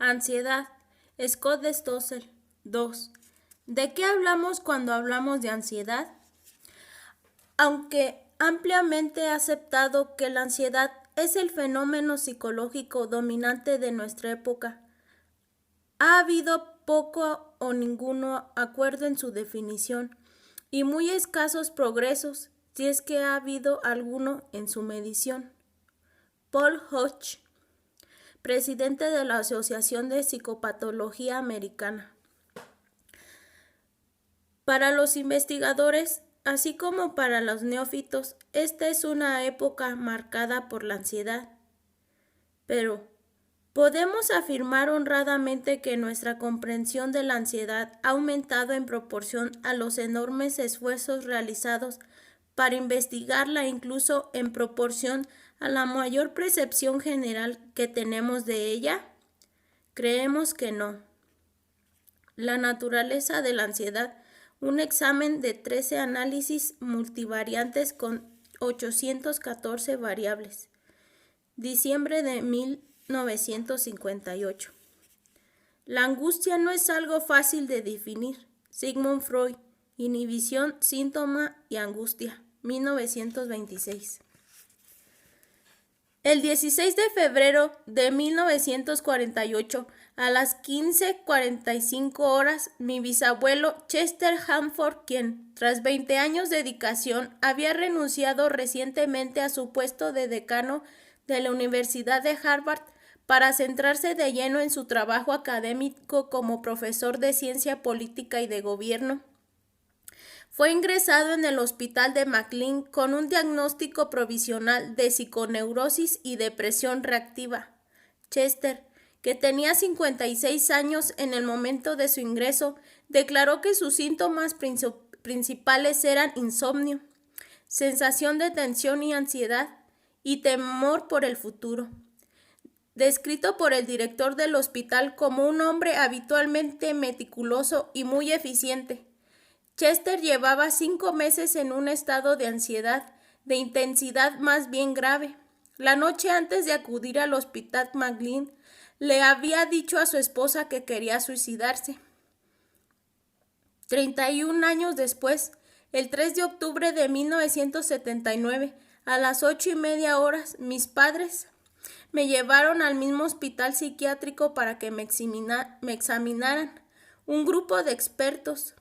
Ansiedad. Scott de Stossel. 2. ¿De qué hablamos cuando hablamos de ansiedad? Aunque ampliamente aceptado que la ansiedad es el fenómeno psicológico dominante de nuestra época, ha habido poco o ninguno acuerdo en su definición y muy escasos progresos, si es que ha habido alguno, en su medición. Paul Hodge, presidente de la Asociación de Psicopatología Americana. Para los investigadores, así como para los neófitos, esta es una época marcada por la ansiedad. Pero, ¿podemos afirmar honradamente que nuestra comprensión de la ansiedad ha aumentado en proporción a los enormes esfuerzos realizados para investigarla, incluso en proporción a la mayor percepción general que tenemos de ella? Creemos que no. La naturaleza de la ansiedad, un examen de 13 análisis multivariantes con 814 variables. Diciembre de 1958. La angustia no es algo fácil de definir. Sigmund Freud, Inhibición, síntoma y angustia, 1926. El 16 de febrero de 1948, a las 15:45 horas, mi bisabuelo Chester Hanford, quien, tras 20 años de dedicación, había renunciado recientemente a su puesto de decano de la Universidad de Harvard para centrarse de lleno en su trabajo académico como profesor de ciencia política y de gobierno, fue ingresado en el hospital de McLean con un diagnóstico provisional de psiconeurosis y depresión reactiva. Chester, que tenía 56 años en el momento de su ingreso, declaró que sus síntomas principales eran insomnio, sensación de tensión y ansiedad, y temor por el futuro. Descrito por el director del hospital como un hombre habitualmente meticuloso y muy eficiente, Chester llevaba 5 meses en un estado de ansiedad, de intensidad más bien grave. La noche antes de acudir al hospital McLean, le había dicho a su esposa que quería suicidarse. 31 años después, el 3 de octubre de 1979, a las 8:30 horas, mis padres me llevaron al mismo hospital psiquiátrico para que me examinaran. Un grupo de expertos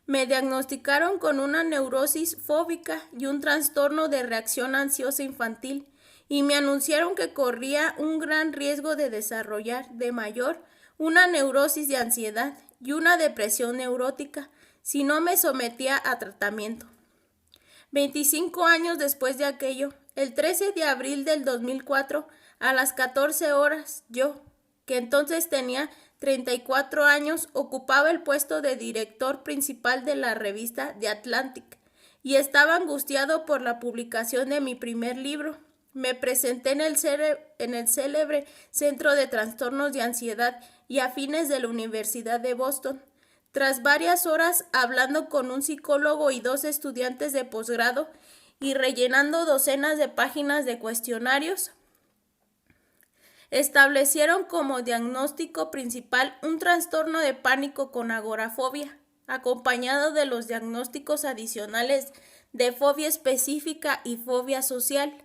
me diagnosticaron con una neurosis fóbica y un trastorno de reacción ansiosa infantil y me anunciaron que corría un gran riesgo de desarrollar de mayor una neurosis de ansiedad y una depresión neurótica si no me sometía a tratamiento. 25 años después de aquello, el 13 de abril del 2004, a las 14 horas, yo, que entonces tenía 34 años, ocupaba el puesto de director principal de la revista The Atlantic y estaba angustiado por la publicación de mi primer libro. Me presenté en el célebre Centro de Trastornos de Ansiedad y Afines de la Universidad de Boston. Tras varias horas hablando con un psicólogo y 2 estudiantes de posgrado y rellenando docenas de páginas de cuestionarios, establecieron como diagnóstico principal un trastorno de pánico con agorafobia, acompañado de los diagnósticos adicionales de fobia específica y fobia social.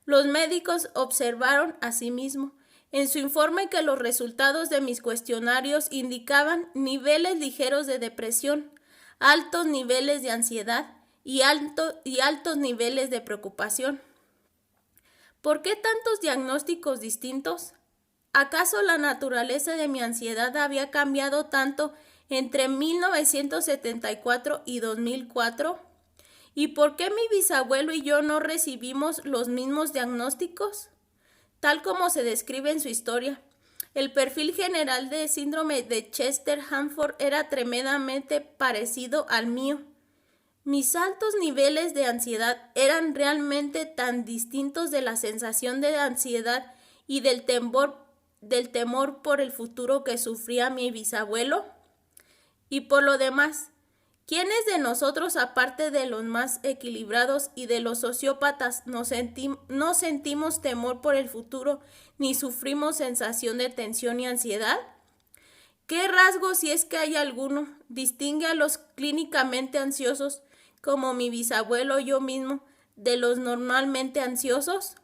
Los médicos observaron asimismo en su informe que los resultados de mis cuestionarios indicaban niveles ligeros de depresión, altos niveles de ansiedad y altos niveles de preocupación. ¿Por qué tantos diagnósticos distintos? ¿Acaso la naturaleza de mi ansiedad había cambiado tanto entre 1974 y 2004? ¿Y por qué mi bisabuelo y yo no recibimos los mismos diagnósticos? Tal como se describe en su historia, el perfil general de síndrome de Chester-Hanford era tremendamente parecido al mío. Mis altos niveles de ansiedad eran realmente tan distintos de la sensación de ansiedad y del temor por el futuro que sufría mi bisabuelo. Y por lo demás, ¿Quiénes de nosotros, aparte de los más equilibrados y de los sociópatas, no sentimos temor por el futuro ni sufrimos sensación de tensión y ansiedad? ¿Qué rasgo, si es que hay alguno, distingue a los clínicamente ansiosos, como mi bisabuelo o yo mismo, de los normalmente ansiosos?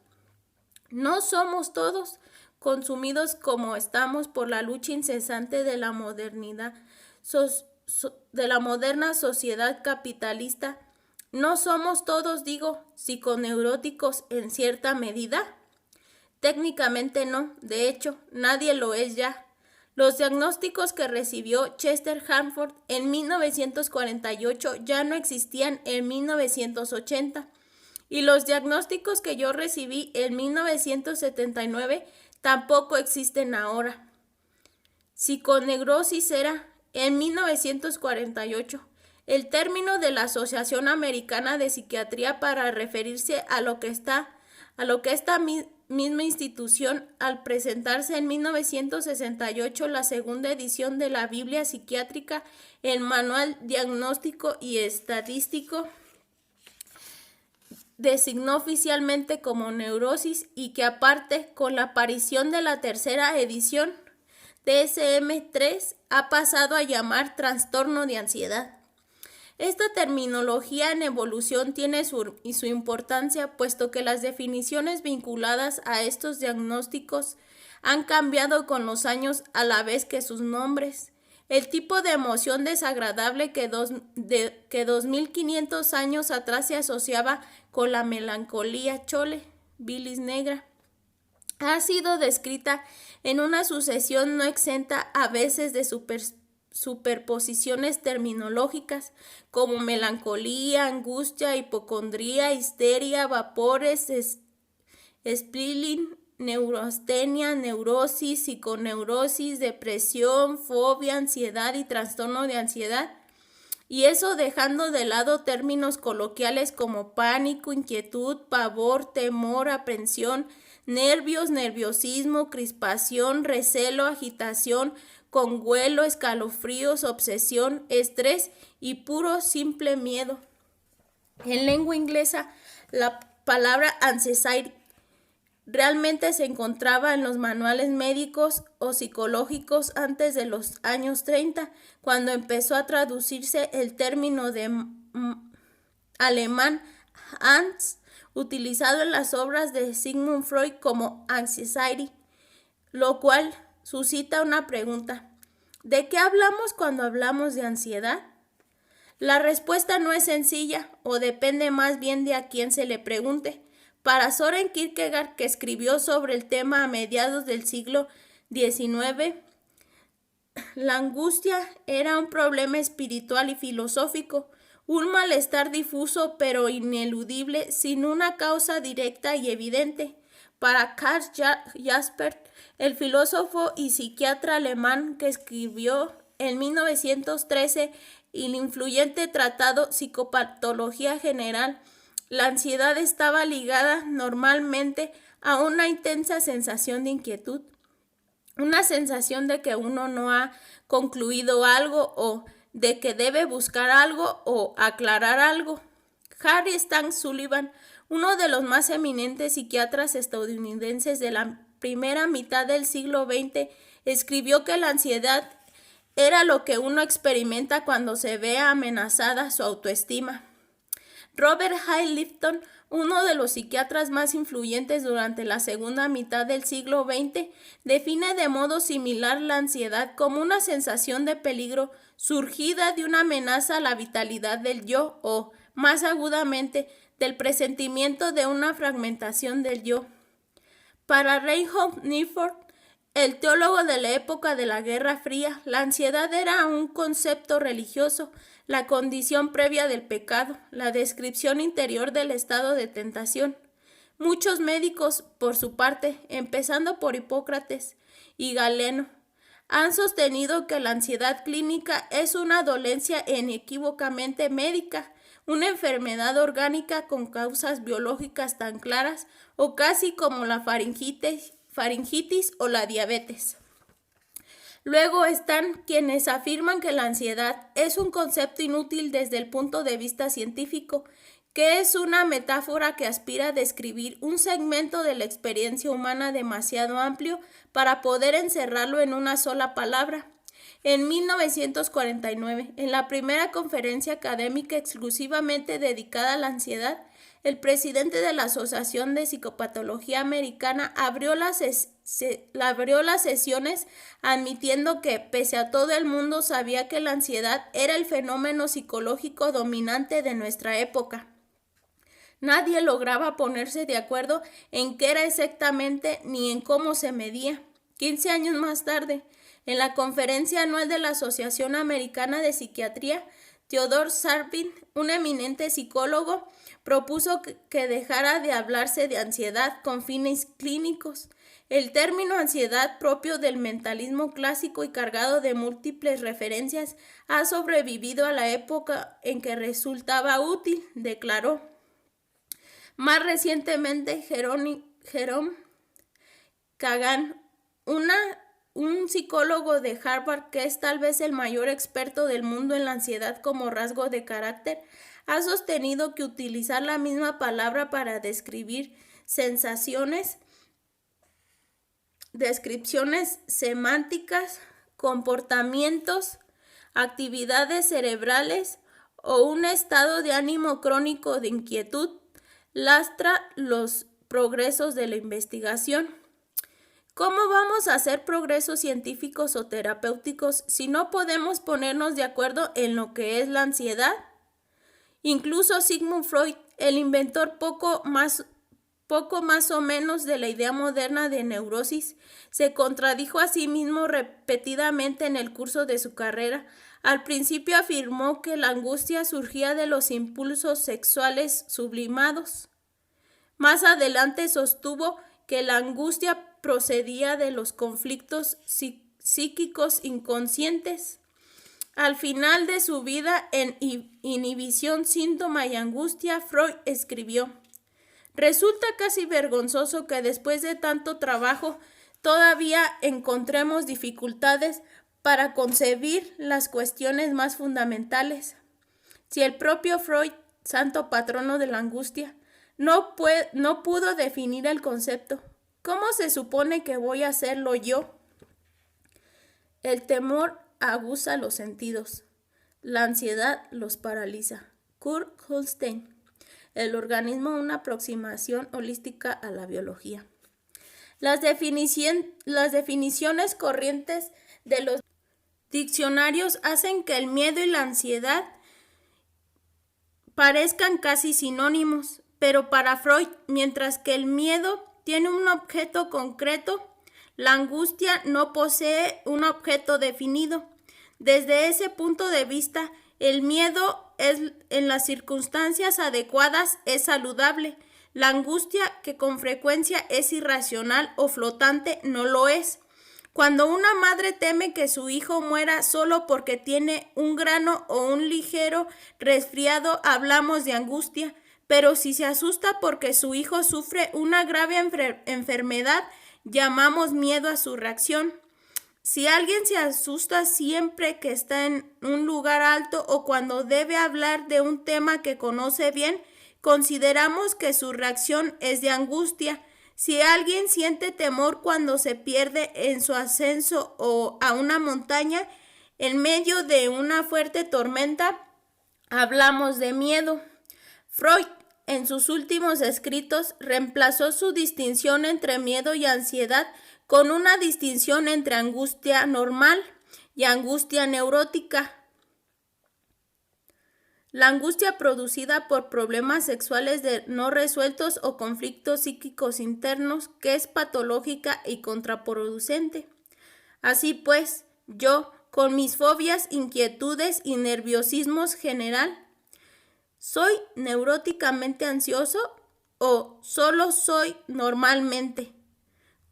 ¿No somos todos consumidos como estamos por la lucha incesante de la modernidad, de la moderna sociedad capitalista? ¿No somos todos, digo, psiconeuróticos en cierta medida? Técnicamente no, de hecho, nadie lo es ya. Los diagnósticos que recibió Chester Hanford en 1948 ya no existían en 1980. Y los diagnósticos que yo recibí en 1979 tampoco existen ahora. Psiconeurosis era, en 1948, el término de la Asociación Americana de Psiquiatría para referirse a lo que esta misma institución, al presentarse en 1968 la segunda edición de la Biblia Psiquiátrica, el Manual Diagnóstico y Estadístico, designó oficialmente como neurosis, y que aparte, con la aparición de la tercera edición, DSM-3, ha pasado a llamar trastorno de ansiedad. Esta terminología en evolución tiene su importancia, puesto que las definiciones vinculadas a estos diagnósticos han cambiado con los años a la vez que sus nombres. El tipo de emoción desagradable que 2500 años atrás se asociaba con la melancolía chole, bilis negra, ha sido descrita en una sucesión no exenta a veces de superposiciones terminológicas como melancolía, angustia, hipocondría, histeria, vapores, spleen, neurastenia, neurosis, psiconeurosis, depresión, fobia, ansiedad y trastorno de ansiedad. Y eso dejando de lado términos coloquiales como pánico, inquietud, pavor, temor, aprensión, nervios, nerviosismo, crispación, recelo, agitación, conguelo, escalofríos, obsesión, estrés y puro simple miedo. En lengua inglesa, la palabra anxiety realmente se encontraba en los manuales médicos o psicológicos antes de los años 30, cuando empezó a traducirse el término de alemán Angst, utilizado en las obras de Sigmund Freud como anxiety, lo cual suscita una pregunta: ¿de qué hablamos cuando hablamos de ansiedad? La respuesta no es sencilla, o depende más bien de a quién se le pregunte. Para Søren Kierkegaard, que escribió sobre el tema a mediados del siglo XIX, la angustia era un problema espiritual y filosófico, un malestar difuso pero ineludible, sin una causa directa y evidente. Para Karl Jaspers, el filósofo y psiquiatra alemán que escribió en 1913 el influyente tratado Psicopatología General, la ansiedad estaba ligada normalmente a una intensa sensación de inquietud, una sensación de que uno no ha concluido algo, o de que debe buscar algo o aclarar algo. Harry Stan Sullivan, uno de los más eminentes psiquiatras estadounidenses de la primera mitad del siglo XX, escribió que la ansiedad era lo que uno experimenta cuando se ve amenazada su autoestima. Robert Hall Lifton, uno de los psiquiatras más influyentes durante la segunda mitad del siglo XX, define de modo similar la ansiedad como una sensación de peligro surgida de una amenaza a la vitalidad del yo, o, más agudamente, del presentimiento de una fragmentación del yo. Para Reinhold Niebuhr, el teólogo de la época de la Guerra Fría, la ansiedad era un concepto religioso, la condición previa del pecado, la descripción interior del estado de tentación. Muchos médicos, por su parte, empezando por Hipócrates y Galeno, han sostenido que la ansiedad clínica es una dolencia inequívocamente médica, una enfermedad orgánica con causas biológicas tan claras o casi como la faringitis o la diabetes. Luego están quienes afirman que la ansiedad es un concepto inútil desde el punto de vista científico, que es una metáfora que aspira a describir un segmento de la experiencia humana demasiado amplio para poder encerrarlo en una sola palabra. En 1949, en la primera conferencia académica exclusivamente dedicada a la ansiedad, el presidente de la Asociación de Psicopatología Americana abrió las sesiones admitiendo que, pese a todo el mundo, sabía que la ansiedad era el fenómeno psicológico dominante de nuestra época. Nadie lograba ponerse de acuerdo en qué era exactamente ni en cómo se medía. 15 años más tarde, en la conferencia anual de la Asociación Americana de Psiquiatría, Theodore Sarpin, un eminente psicólogo, propuso que dejara de hablarse de ansiedad con fines clínicos. El término ansiedad, propio del mentalismo clásico y cargado de múltiples referencias, ha sobrevivido a la época en que resultaba útil, declaró. Más recientemente, Jerome Kagan, un psicólogo de Harvard que es tal vez el mayor experto del mundo en la ansiedad como rasgo de carácter, ha sostenido que utilizar la misma palabra para describir sensaciones, descripciones semánticas, comportamientos, actividades cerebrales o un estado de ánimo crónico de inquietud lastra los progresos de la investigación. ¿Cómo vamos a hacer progresos científicos o terapéuticos si no podemos ponernos de acuerdo en lo que es la ansiedad? Incluso Sigmund Freud, el inventor poco más o menos de la idea moderna de neurosis, se contradijo a sí mismo repetidamente en el curso de su carrera. Al principio afirmó que la angustia surgía de los impulsos sexuales sublimados. Más adelante sostuvo que la angustia procedía de los conflictos psíquicos inconscientes. Al final de su vida, en Inhibición, Síntoma y Angustia, Freud escribió: resulta casi vergonzoso que después de tanto trabajo todavía encontremos dificultades para concebir las cuestiones más fundamentales. Si el propio Freud, santo patrono de la angustia, no pudo definir el concepto, ¿cómo se supone que voy a hacerlo yo? El temor aguza los sentidos. La ansiedad los paraliza. Kurt Holstein. El organismo, una aproximación holística a la biología. Las definiciones corrientes de los diccionarios hacen que el miedo y la ansiedad parezcan casi sinónimos, pero para Freud, mientras que el miedo tiene un objeto concreto, la angustia no posee un objeto definido. Desde ese punto de vista, el miedo en las circunstancias adecuadas es saludable. La angustia, que con frecuencia es irracional o flotante, no lo es. Cuando una madre teme que su hijo muera solo porque tiene un grano o un ligero resfriado, hablamos de angustia. Pero si se asusta porque su hijo sufre una grave enfermedad, llamamos miedo a su reacción. Si alguien se asusta siempre que está en un lugar alto o cuando debe hablar de un tema que conoce bien, consideramos que su reacción es de angustia. Si alguien siente temor cuando se pierde en su ascenso o a una montaña en medio de una fuerte tormenta, hablamos de miedo. Freud, en sus últimos escritos, reemplazó su distinción entre miedo y ansiedad con una distinción entre angustia normal y angustia neurótica. La angustia producida por problemas sexuales no resueltos o conflictos psíquicos internos, que es patológica y contraproducente. Así pues, yo, con mis fobias, inquietudes y nerviosismos general, ¿soy neuróticamente ansioso o solo soy normalmente?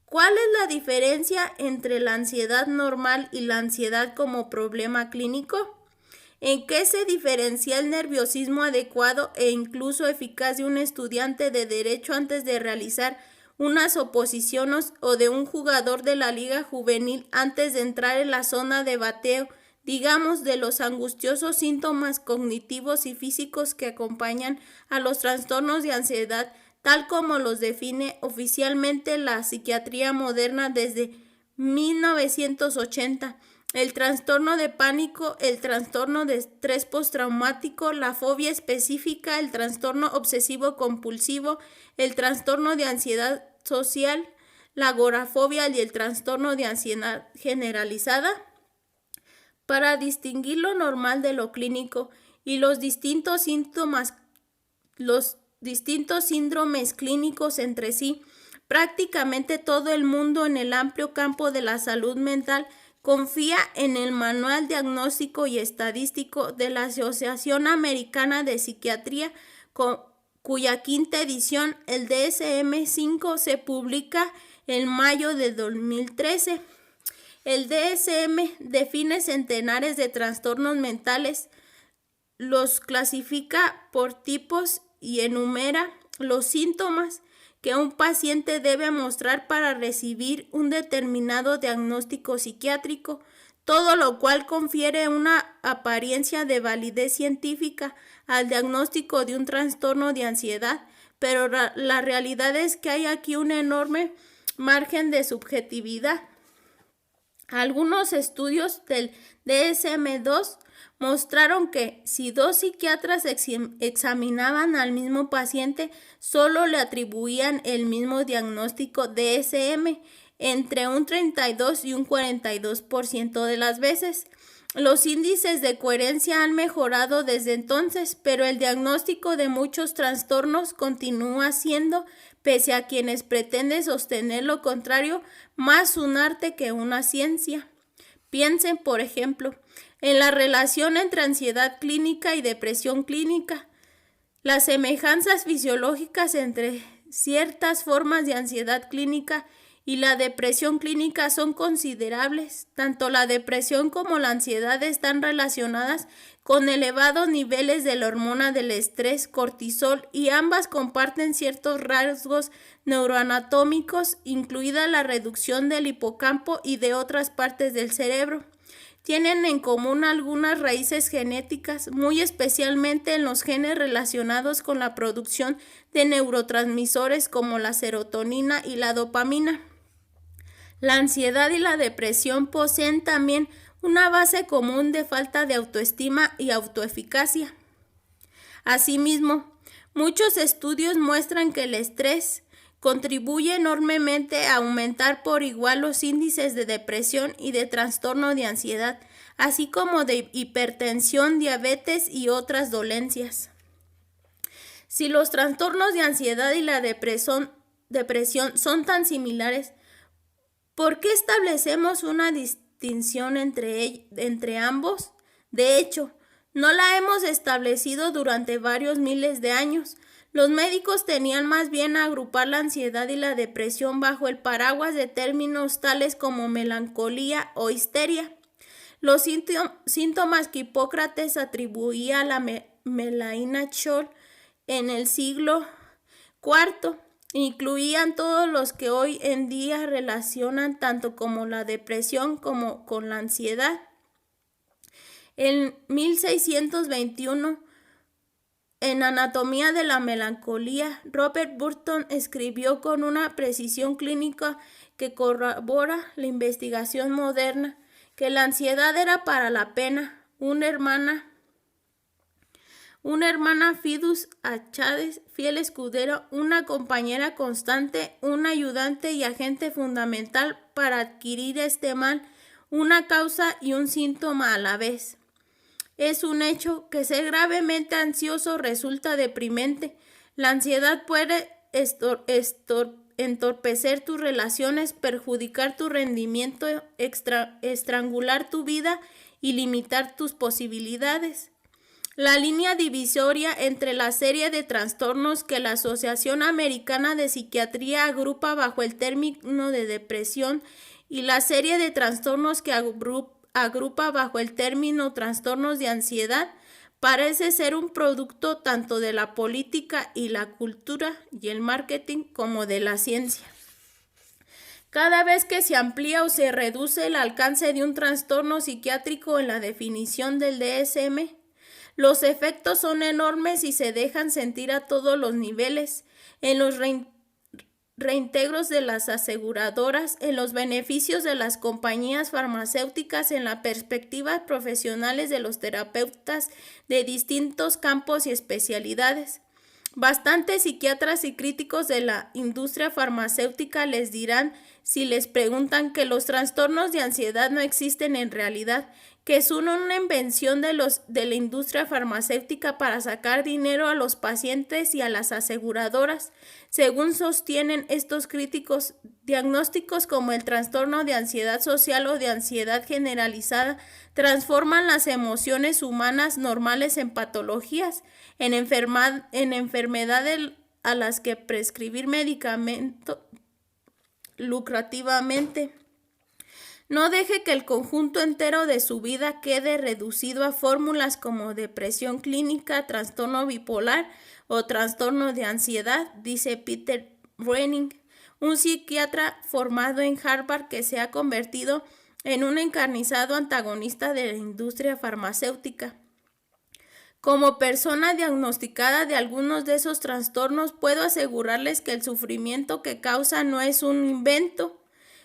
¿Cuál es la diferencia entre la ansiedad normal y la ansiedad como problema clínico? ¿En qué se diferencia el nerviosismo adecuado e incluso eficaz de un estudiante de derecho antes de realizar unas oposiciones o de un jugador de la liga juvenil antes de entrar en la zona de bateo, digamos, de los angustiosos síntomas cognitivos y físicos que acompañan a los trastornos de ansiedad, tal como los define oficialmente la psiquiatría moderna desde 1980. El trastorno de pánico, el trastorno de estrés postraumático, la fobia específica, el trastorno obsesivo compulsivo, el trastorno de ansiedad social, la agorafobia y el trastorno de ansiedad generalizada. Para distinguir lo normal de lo clínico y los distintos síndromes clínicos entre sí, prácticamente todo el mundo en el amplio campo de la salud mental confía en el Manual Diagnóstico y Estadístico de la Asociación Americana de Psiquiatría, cuya quinta edición, el DSM-5, se publica en mayo de 2013. El DSM define centenares de trastornos mentales, los clasifica por tipos y enumera los síntomas que un paciente debe mostrar para recibir un determinado diagnóstico psiquiátrico, todo lo cual confiere una apariencia de validez científica al diagnóstico de un trastorno de ansiedad, pero la realidad es que hay aquí un enorme margen de subjetividad. Algunos estudios del DSM-2 mostraron que si dos psiquiatras examinaban al mismo paciente, solo le atribuían el mismo diagnóstico DSM entre un 32 y un 42% de las veces. Los índices de coherencia han mejorado desde entonces, pero el diagnóstico de muchos trastornos continúa siendo, pese a quienes pretenden sostener lo contrario, más un arte que una ciencia. Piensen, por ejemplo, en la relación entre ansiedad clínica y depresión clínica. Las semejanzas fisiológicas entre ciertas formas de ansiedad clínica y la depresión clínica son considerables. Tanto la depresión como la ansiedad están relacionadas con elevados niveles de la hormona del estrés, cortisol, y ambas comparten ciertos rasgos neuroanatómicos, incluida la reducción del hipocampo y de otras partes del cerebro. Tienen en común algunas raíces genéticas, muy especialmente en los genes relacionados con la producción de neurotransmisores como la serotonina y la dopamina. La ansiedad y la depresión poseen también una base común de falta de autoestima y autoeficacia. Asimismo, muchos estudios muestran que el estrés contribuye enormemente a aumentar por igual los índices de depresión y de trastorno de ansiedad, así como de hipertensión, diabetes y otras dolencias. Si los trastornos de ansiedad y la depresión son tan similares, ¿por qué establecemos una distinción entre ambos? De hecho, no la hemos establecido durante varios miles de años. Los médicos tenían más bien a agrupar la ansiedad y la depresión bajo el paraguas de términos tales como melancolía o histeria. Los síntomas que Hipócrates atribuía a la Melaina Scholl en el siglo IV incluían todos los que hoy en día relacionan tanto como la depresión como con la ansiedad. En 1621, en Anatomía de la Melancolía, Robert Burton escribió con una precisión clínica que corrobora la investigación moderna que la ansiedad era para la pena, una hermana fidus Achades, fiel escudero, una compañera constante, un ayudante y agente fundamental para adquirir este mal, una causa y un síntoma a la vez. Es un hecho que ser gravemente ansioso resulta deprimente. La ansiedad puede entorpecer tus relaciones, perjudicar tu rendimiento, estrangular tu vida y limitar tus posibilidades. La línea divisoria entre la serie de trastornos que la Asociación Americana de Psiquiatría agrupa bajo el término de depresión y la serie de trastornos que agrupa bajo el término trastornos de ansiedad parece ser un producto tanto de la política y la cultura y el marketing como de la ciencia. Cada vez que se amplía o se reduce el alcance de un trastorno psiquiátrico en la definición del DSM, los efectos son enormes y se dejan sentir a todos los niveles, en los reintegros de las aseguradoras, en los beneficios de las compañías farmacéuticas, en las perspectivas profesionales de los terapeutas de distintos campos y especialidades. Bastantes psiquiatras y críticos de la industria farmacéutica les dirán, si les preguntan, que los trastornos de ansiedad no existen en realidad, que son una invención de la industria farmacéutica para sacar dinero a los pacientes y a las aseguradoras. Según sostienen estos críticos, diagnósticos como el trastorno de ansiedad social o de ansiedad generalizada transforman las emociones humanas normales en patologías, en enfermedades a las que prescribir medicamento lucrativamente. No deje que el conjunto entero de su vida quede reducido a fórmulas como depresión clínica, trastorno bipolar o trastorno de ansiedad, dice Peter Brenning, un psiquiatra formado en Harvard que se ha convertido en un encarnizado antagonista de la industria farmacéutica. Como persona diagnosticada de algunos de esos trastornos, puedo asegurarles que el sufrimiento que causa no es un invento.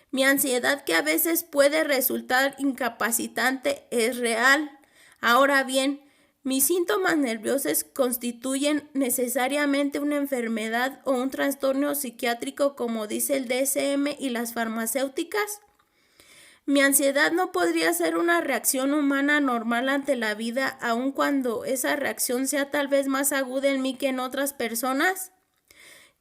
Mi ansiedad, que a veces puede resultar incapacitante, es real. Ahora bien, mis síntomas nerviosos constituyen necesariamente una enfermedad o un trastorno psiquiátrico, como dice el DSM y las farmacéuticas. Mi ansiedad no podría ser una reacción humana normal ante la vida, aun cuando esa reacción sea tal vez más aguda en mí que en otras personas.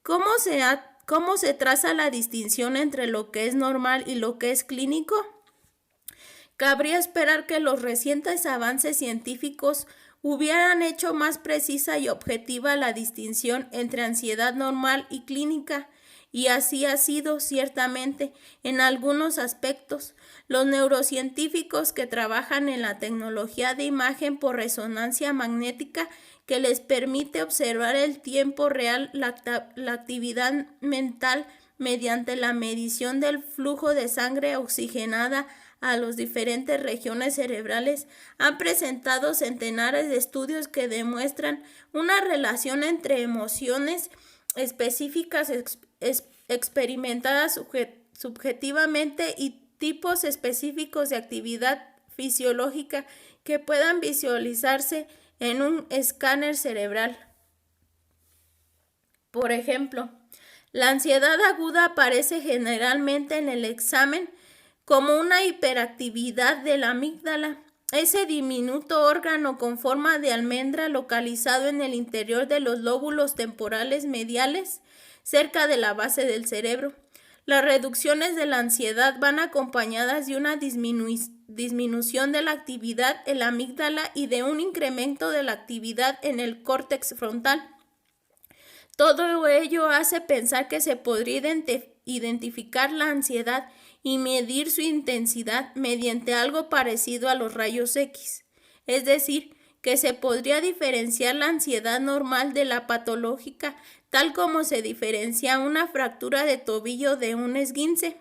¿Cómo se traza la distinción entre lo que es normal y lo que es clínico? Cabría esperar que los recientes avances científicos hubieran hecho más precisa y objetiva la distinción entre ansiedad normal y clínica, y así ha sido ciertamente en algunos aspectos. Los neurocientíficos que trabajan en la tecnología de imagen por resonancia magnética, que les permite observar en tiempo real la actividad mental mediante la medición del flujo de sangre oxigenada a las diferentes regiones cerebrales, han presentado centenares de estudios que demuestran una relación entre emociones específicas experimentadas subjetivamente y tipos específicos de actividad fisiológica que puedan visualizarse en un escáner cerebral. Por ejemplo, la ansiedad aguda aparece generalmente en el examen como una hiperactividad de la amígdala, ese diminuto órgano con forma de almendra localizado en el interior de los lóbulos temporales mediales, cerca de la base del cerebro. Las reducciones de la ansiedad van acompañadas de una disminución de la actividad en la amígdala y de un incremento de la actividad en el córtex frontal. Todo ello hace pensar que se podría identificar la ansiedad y medir su intensidad mediante algo parecido a los rayos X, es decir, que se podría diferenciar la ansiedad normal de la patológica, tal como se diferencia una fractura de tobillo de un esguince.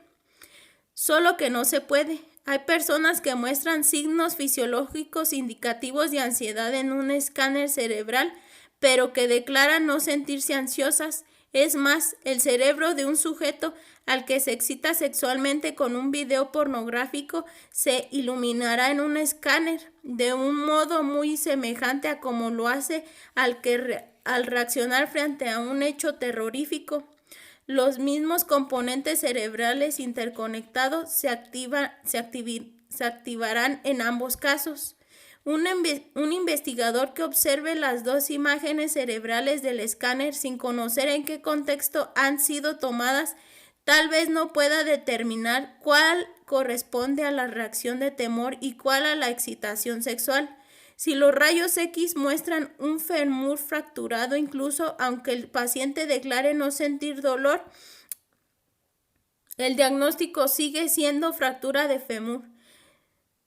Solo que no se puede. Hay personas que muestran signos fisiológicos indicativos de ansiedad en un escáner cerebral, pero que declaran no sentirse ansiosas. Es más, el cerebro de un sujeto al que se excita sexualmente con un video pornográfico se iluminará en un escáner de un modo muy semejante a como lo hace al reaccionar frente a un hecho terrorífico. Los mismos componentes cerebrales interconectados se activarán en ambos casos. Un investigador que observe las dos imágenes cerebrales del escáner sin conocer en qué contexto han sido tomadas, tal vez no pueda determinar cuál corresponde a la reacción de temor y cuál a la excitación sexual. Si los rayos X muestran un fémur fracturado, incluso aunque el paciente declare no sentir dolor, el diagnóstico sigue siendo fractura de fémur.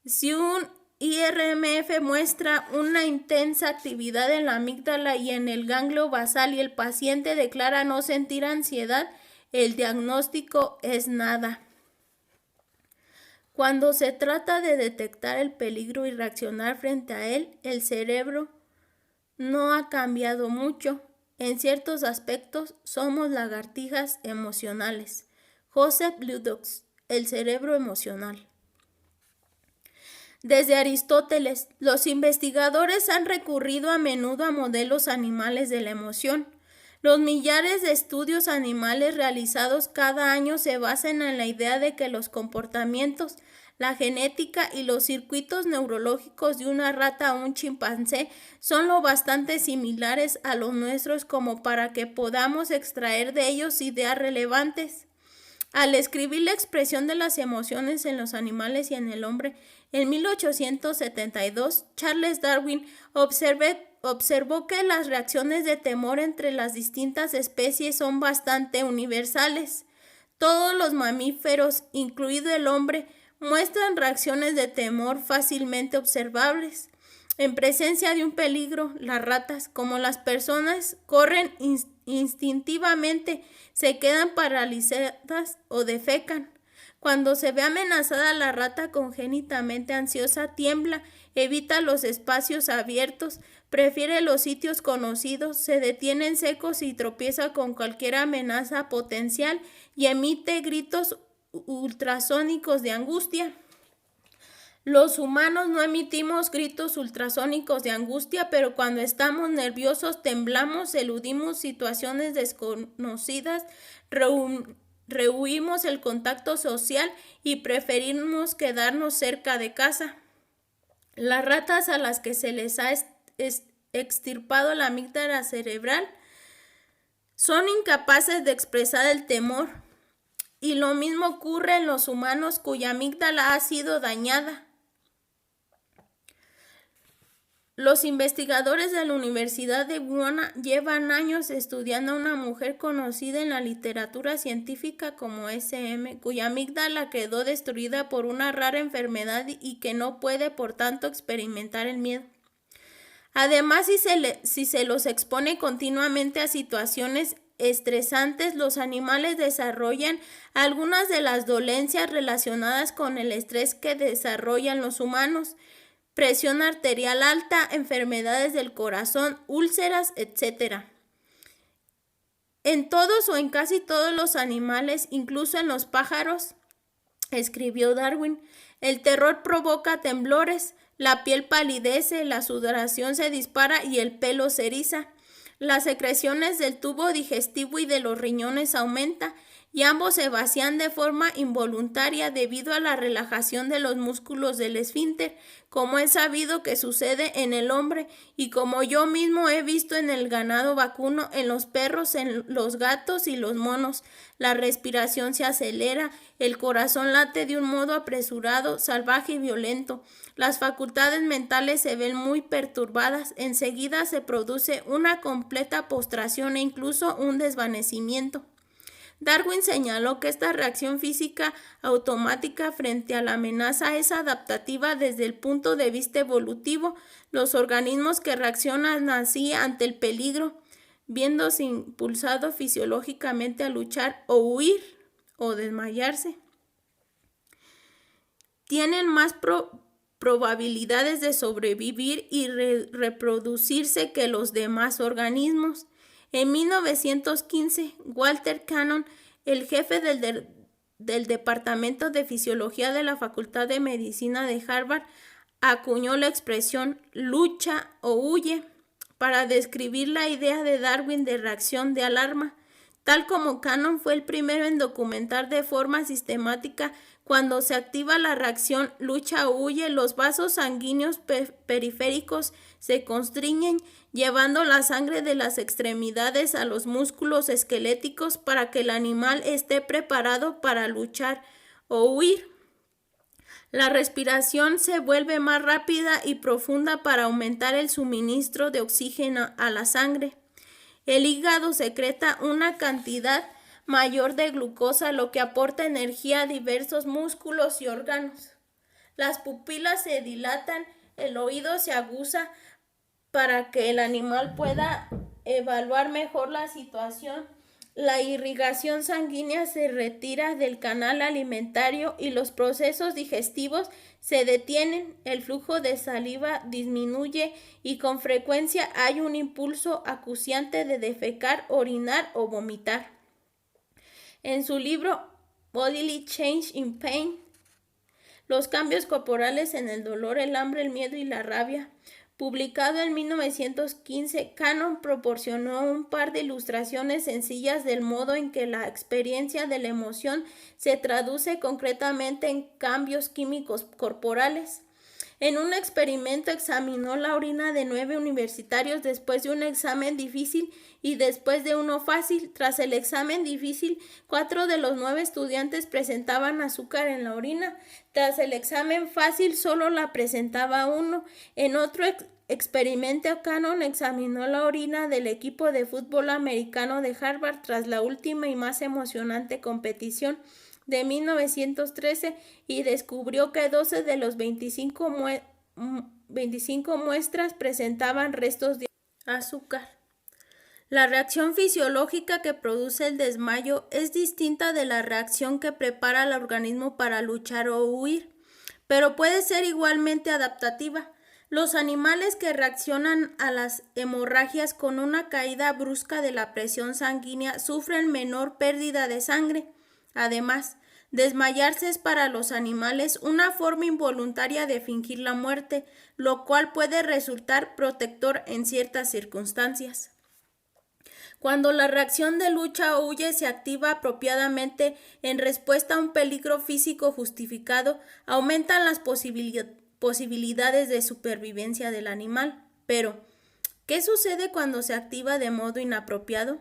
Si un IRMF muestra una intensa actividad en la amígdala y en el ganglio basal y el paciente declara no sentir ansiedad. El diagnóstico es nada. Cuando se trata de detectar el peligro y reaccionar frente a él, el cerebro no ha cambiado mucho. En ciertos aspectos somos lagartijas emocionales. Joseph Ludwig, el cerebro emocional. Desde Aristóteles, los investigadores han recurrido a menudo a modelos animales de la emoción. Los millares de estudios animales realizados cada año se basan en la idea de que los comportamientos, la genética y los circuitos neurológicos de una rata o un chimpancé son lo bastante similares a los nuestros como para que podamos extraer de ellos ideas relevantes. Al escribir la expresión de las emociones en los animales y en el hombre, en 1872, Charles Darwin observó que las reacciones de temor entre las distintas especies son bastante universales. Todos los mamíferos, incluido el hombre, muestran reacciones de temor fácilmente observables. En presencia de un peligro, las ratas, como las personas, corren instintivamente, se quedan paralizadas o defecan. Cuando se ve amenazada, la rata congénitamente ansiosa tiembla, evita los espacios abiertos, prefiere los sitios conocidos, se detiene en secos y tropieza con cualquier amenaza potencial y emite gritos ultrasónicos de angustia. Los humanos no emitimos gritos ultrasónicos de angustia, pero cuando estamos nerviosos temblamos, eludimos situaciones desconocidas, rehuimos el contacto social y preferimos quedarnos cerca de casa. Las ratas a las que se les ha extirpado la amígdala cerebral son incapaces de expresar el temor, y lo mismo ocurre en los humanos cuya amígdala ha sido dañada. Los investigadores de la Universidad de Buena llevan años estudiando a una mujer conocida en la literatura científica como SM, cuya amígdala quedó destruida por una rara enfermedad y que no puede, por tanto, experimentar el miedo. Además, si se los expone continuamente a situaciones estresantes, los animales desarrollan algunas de las dolencias relacionadas con el estrés que desarrollan los humanos: presión arterial alta, enfermedades del corazón, úlceras, etc. En todos o en casi todos los animales, incluso en los pájaros, escribió Darwin, el terror provoca temblores, la piel palidece, la sudoración se dispara y el pelo se eriza. Las secreciones del tubo digestivo y de los riñones aumentan, y ambos se vacían de forma involuntaria debido a la relajación de los músculos del esfínter, como es sabido que sucede en el hombre y como yo mismo he visto en el ganado vacuno, en los perros, en los gatos y los monos. La respiración se acelera, el corazón late de un modo apresurado, salvaje y violento. Las facultades mentales se ven muy perturbadas, enseguida se produce una completa postración e incluso un desvanecimiento. Darwin señaló que esta reacción física automática frente a la amenaza es adaptativa desde el punto de vista evolutivo. Los organismos que reaccionan así ante el peligro, viéndose impulsados fisiológicamente a luchar o huir o desmayarse, tienen más probabilidades de sobrevivir y reproducirse que los demás organismos. En 1915, Walter Cannon, el jefe del Departamento de Fisiología de la Facultad de Medicina de Harvard, acuñó la expresión lucha o huye para describir la idea de Darwin de reacción de alarma. Tal como Cannon fue el primero en documentar de forma sistemática cuando se activa la reacción lucha o huye, los vasos sanguíneos periféricos se constriñen, llevando la sangre de las extremidades a los músculos esqueléticos para que el animal esté preparado para luchar o huir. La respiración se vuelve más rápida y profunda para aumentar el suministro de oxígeno a la sangre. El hígado secreta una cantidad mayor de glucosa, lo que aporta energía a diversos músculos y órganos. las pupilas se dilatan, el oído se aguza para que el animal pueda evaluar mejor la situación. La irrigación sanguínea se retira del canal alimentario y los procesos digestivos se detienen, el flujo de saliva disminuye y con frecuencia hay un impulso acuciante de defecar, orinar o vomitar. En su libro Bodily Change in Pain, los cambios corporales en el dolor, el hambre, el miedo y la rabia, publicado en 1915, Cannon proporcionó un par de ilustraciones sencillas del modo en que la experiencia de la emoción se traduce concretamente en cambios químicos corporales. En un experimento examinó la orina de 9 universitarios después de un examen difícil y después de uno fácil. Tras el examen difícil, 4 de los 9 estudiantes presentaban azúcar en la orina. Tras el examen fácil, solo la presentaba uno. En otro experimento, Cannon examinó la orina del equipo de fútbol americano de Harvard tras la última y más emocionante competición de 1913 y descubrió que 12 de los 25 muestras presentaban restos de azúcar. La reacción fisiológica que produce el desmayo es distinta de la reacción que prepara al organismo para luchar o huir, pero puede ser igualmente adaptativa. Los animales que reaccionan a las hemorragias con una caída brusca de la presión sanguínea sufren menor pérdida de sangre. Además, desmayarse es para los animales una forma involuntaria de fingir la muerte, lo cual puede resultar protector en ciertas circunstancias. Cuando la reacción de lucha o huye se activa apropiadamente en respuesta a un peligro físico justificado, aumentan las posibilidades de supervivencia del animal. Pero, ¿qué sucede cuando se activa de modo inapropiado?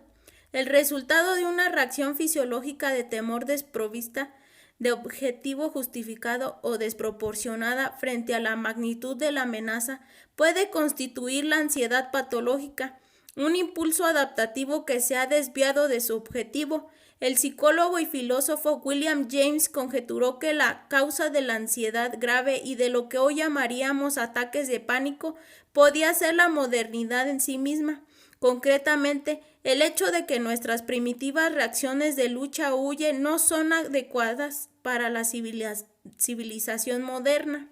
El resultado de una reacción fisiológica de temor desprovista de objetivo justificado o desproporcionada frente a la magnitud de la amenaza puede constituir la ansiedad patológica, un impulso adaptativo que se ha desviado de su objetivo. El psicólogo y filósofo William James conjeturó que la causa de la ansiedad grave y de lo que hoy llamaríamos ataques de pánico podía ser la modernidad en sí misma. Concretamente, el hecho de que nuestras primitivas reacciones de lucha o huye no son adecuadas para la civilización moderna.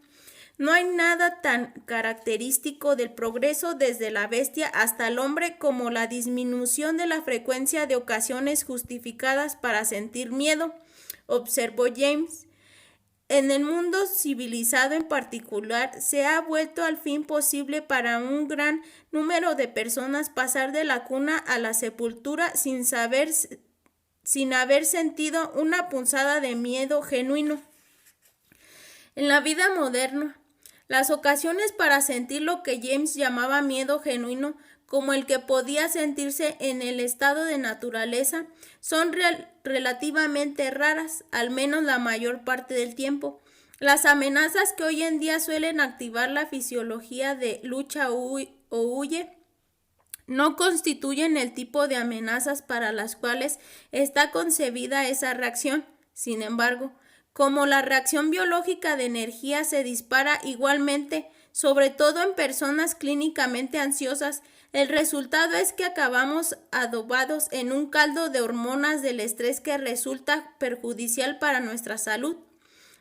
No hay nada tan característico del progreso desde la bestia hasta el hombre como la disminución de la frecuencia de ocasiones justificadas para sentir miedo, observó James. En el mundo civilizado en particular, se ha vuelto al fin posible para un gran número de personas pasar de la cuna a la sepultura sin haber sentido una punzada de miedo genuino. En la vida moderna, las ocasiones para sentir lo que James llamaba miedo genuino, como el que podía sentirse en el estado de naturaleza, son relativamente raras, al menos la mayor parte del tiempo. Las amenazas que hoy en día suelen activar la fisiología de lucha o huye no constituyen el tipo de amenazas para las cuales está concebida esa reacción. Sin embargo, como la reacción biológica de energía se dispara igualmente, sobre todo en personas clínicamente ansiosas, el resultado es que acabamos adobados en un caldo de hormonas del estrés que resulta perjudicial para nuestra salud.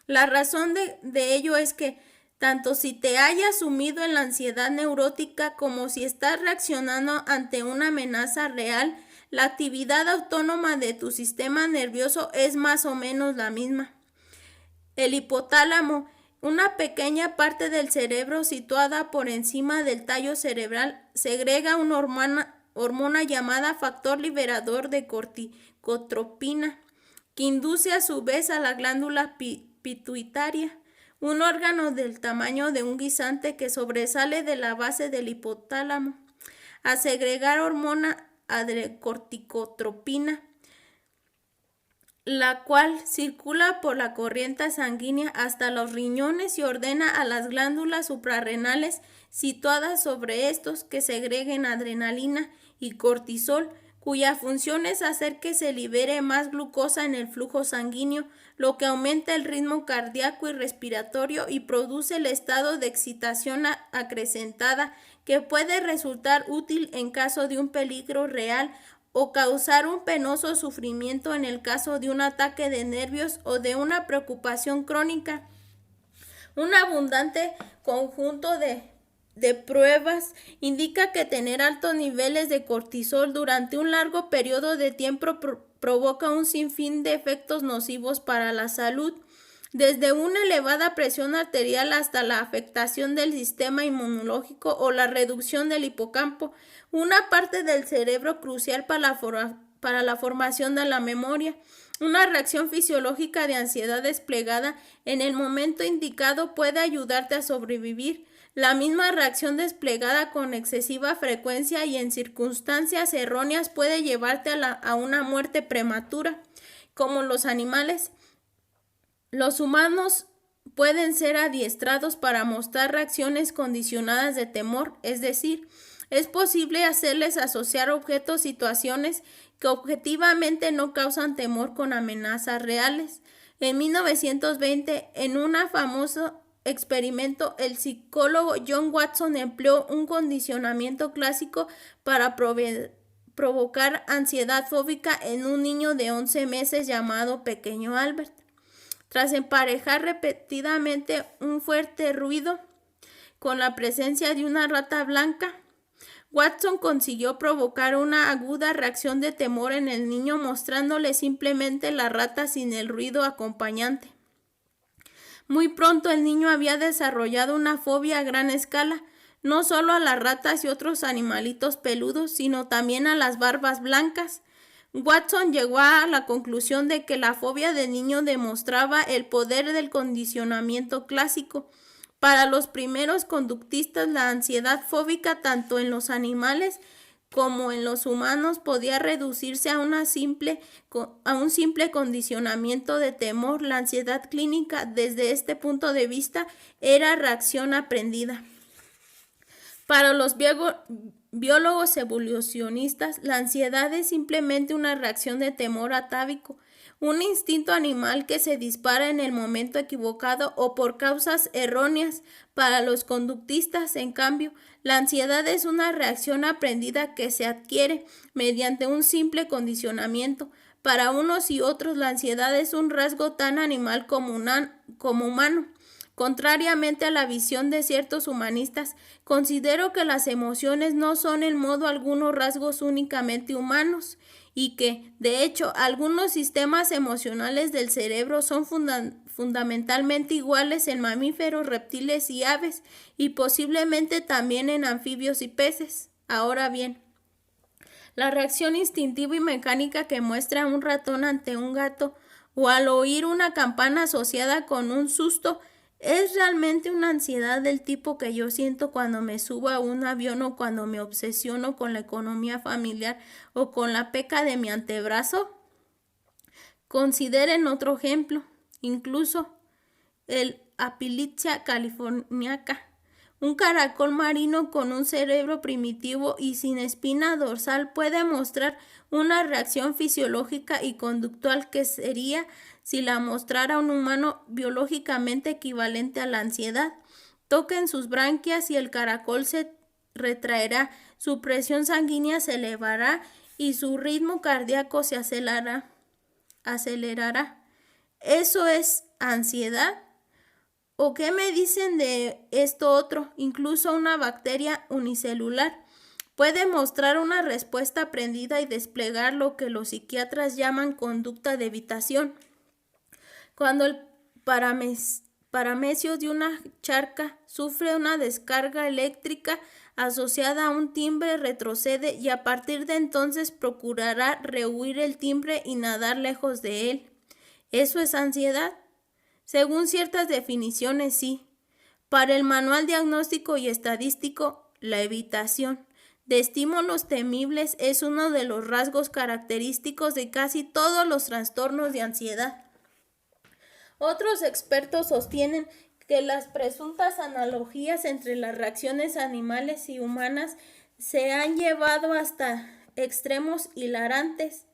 La razón de ello es que, tanto si te hayas sumido en la ansiedad neurótica como si estás reaccionando ante una amenaza real, la actividad autónoma de tu sistema nervioso es más o menos la misma. El hipotálamo, una pequeña parte del cerebro situada por encima del tallo cerebral, segrega una hormona llamada factor liberador de corticotropina, que induce a su vez a la glándula pituitaria, un órgano del tamaño de un guisante que sobresale de la base del hipotálamo, a segregar hormona adrenocorticotropina, la cual circula por la corriente sanguínea hasta los riñones y ordena a las glándulas suprarrenales situadas sobre estos que segreguen adrenalina y cortisol, cuya función es hacer que se libere más glucosa en el flujo sanguíneo, lo que aumenta el ritmo cardíaco y respiratorio y produce el estado de excitación acrecentada que puede resultar útil en caso de un peligro real o causar un penoso sufrimiento en el caso de un ataque de nervios o de una preocupación crónica. Un abundante conjunto de pruebas indica que tener altos niveles de cortisol durante un largo periodo de tiempo provoca un sinfín de efectos nocivos para la salud, desde una elevada presión arterial hasta la afectación del sistema inmunológico o la reducción del hipocampo, una parte del cerebro crucial para la formación de la memoria. Una reacción fisiológica de ansiedad desplegada en el momento indicado puede ayudarte a sobrevivir. La misma reacción desplegada con excesiva frecuencia y en circunstancias erróneas puede llevarte a una muerte prematura. Como los animales, los humanos pueden ser adiestrados para mostrar reacciones condicionadas de temor, es decir, es posible hacerles asociar objetos, situaciones que objetivamente no causan temor con amenazas reales. En 1920, en un famoso experimento, el psicólogo John Watson empleó un condicionamiento clásico para provocar ansiedad fóbica en un niño de 11 meses llamado Pequeño Albert. Tras emparejar repetidamente un fuerte ruido con la presencia de una rata blanca, Watson consiguió provocar una aguda reacción de temor en el niño mostrándole simplemente la rata sin el ruido acompañante. Muy pronto el niño había desarrollado una fobia a gran escala, no solo a las ratas y otros animalitos peludos, sino también a las barbas blancas. Watson llegó a la conclusión de que la fobia del niño demostraba el poder del condicionamiento clásico. Para los primeros conductistas, la ansiedad fóbica tanto en los animales como en los humanos podía reducirse a un simple condicionamiento de temor. La ansiedad clínica, desde este punto de vista, era reacción aprendida. Para los biólogos evolucionistas, la ansiedad es simplemente una reacción de temor atávico, un instinto animal que se dispara en el momento equivocado o por causas erróneas. Para los conductistas, en cambio, la ansiedad es una reacción aprendida que se adquiere mediante un simple condicionamiento. Para unos y otros, la ansiedad es un rasgo tan animal como humano. Contrariamente a la visión de ciertos humanistas, considero que las emociones no son en modo alguno rasgos únicamente humanos y que, de hecho, algunos sistemas emocionales del cerebro son fundamentalmente iguales en mamíferos, reptiles y aves, y posiblemente también en anfibios y peces. Ahora bien, la reacción instintiva y mecánica que muestra un ratón ante un gato o al oír una campana asociada con un susto ¿es realmente una ansiedad del tipo que yo siento cuando me subo a un avión o cuando me obsesiono con la economía familiar o con la peca de mi antebrazo? Consideren otro ejemplo, incluso el Aplysia californiana, un caracol marino con un cerebro primitivo y sin espina dorsal puede mostrar una reacción fisiológica y conductual que sería si la mostrara un humano biológicamente equivalente a la ansiedad. Toquen sus branquias y el caracol se retraerá, su presión sanguínea se elevará y su ritmo cardíaco se acelerará. ¿Eso es ansiedad? ¿O qué me dicen de esto otro? Incluso una bacteria unicelular puede mostrar una respuesta aprendida y desplegar lo que los psiquiatras llaman conducta de evitación. Cuando el paramecio de una charca sufre una descarga eléctrica asociada a un timbre, retrocede y a partir de entonces procurará rehuir el timbre y nadar lejos de él. ¿Eso es ansiedad? Según ciertas definiciones, sí. Para el Manual Diagnóstico y Estadístico, la evitación de estímulos temibles es uno de los rasgos característicos de casi todos los trastornos de ansiedad. Otros expertos sostienen que las presuntas analogías entre las reacciones animales y humanas se han llevado hasta extremos hilarantes.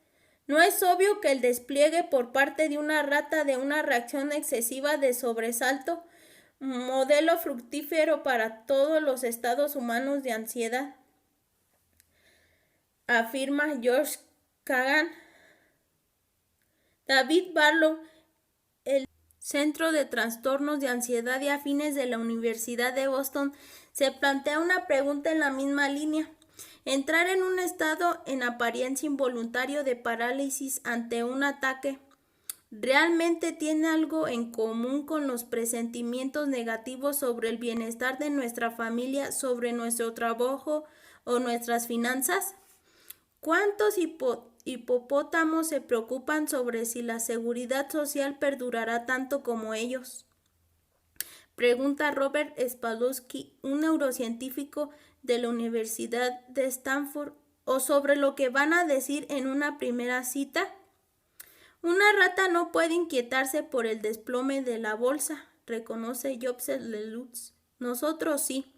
¿No es obvio que el despliegue por parte de una rata de una reacción excesiva de sobresalto, modelo fructífero para todos los estados humanos de ansiedad? Afirma George Kagan. David Barlow, el Centro de Trastornos de Ansiedad y Afines de la Universidad de Boston, se plantea una pregunta en la misma línea. Entrar en un estado en apariencia involuntario de parálisis ante un ataque ¿realmente tiene algo en común con los presentimientos negativos sobre el bienestar de nuestra familia, sobre nuestro trabajo o nuestras finanzas? ¿Cuántos hipopótamos se preocupan sobre si la seguridad social perdurará tanto como ellos? Pregunta Robert Spalowski, un neurocientífico de la Universidad de Stanford, o sobre lo que van a decir en una primera cita. Una rata no puede inquietarse por el desplome de la bolsa, reconoce Joseph Lelutz. Nosotros sí.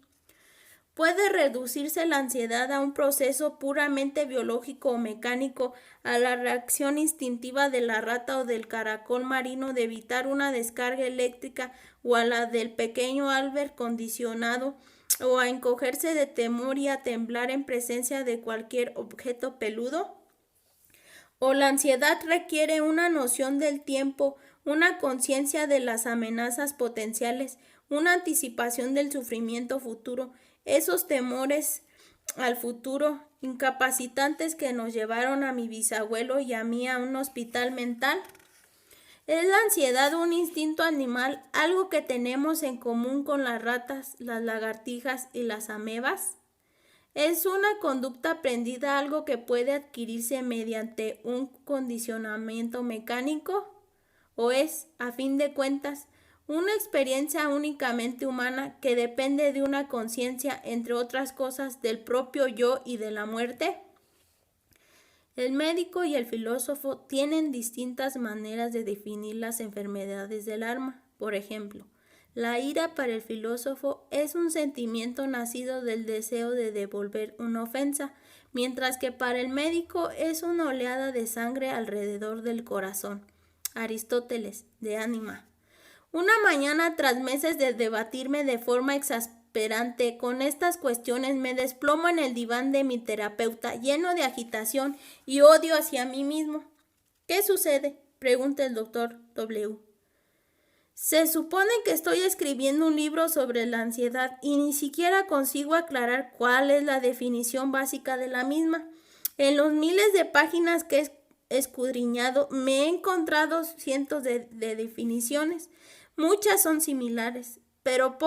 ¿Puede reducirse la ansiedad a un proceso puramente biológico o mecánico, a la reacción instintiva de la rata o del caracol marino de evitar una descarga eléctrica, o a la del pequeño Albert condicionado, o a encogerse de temor y a temblar en presencia de cualquier objeto peludo? ¿O la ansiedad requiere una noción del tiempo, una conciencia de las amenazas potenciales, una anticipación del sufrimiento futuro, esos temores al futuro incapacitantes que nos llevaron a mi bisabuelo y a mí a un hospital mental? ¿Es la ansiedad un instinto animal, algo que tenemos en común con las ratas, las lagartijas y las amebas? ¿Es una conducta aprendida algo que puede adquirirse mediante un condicionamiento mecánico? ¿O es, a fin de cuentas, una experiencia únicamente humana que depende de una conciencia, entre otras cosas, del propio yo y de la muerte? El médico y el filósofo tienen distintas maneras de definir las enfermedades del alma. Por ejemplo, la ira para el filósofo es un sentimiento nacido del deseo de devolver una ofensa, mientras que para el médico es una oleada de sangre alrededor del corazón. Aristóteles, de Ánima. Una mañana, tras meses de debatirme de forma exasperante con estas cuestiones, me desplomo en el diván de mi terapeuta, lleno de agitación y odio hacia mí mismo. ¿Qué sucede?, pregunta el doctor W. Se supone que estoy escribiendo un libro sobre la ansiedad y ni siquiera consigo aclarar cuál es la definición básica de la misma. En los miles de páginas que he escudriñado me he encontrado cientos de definiciones. Muchas son similares, pero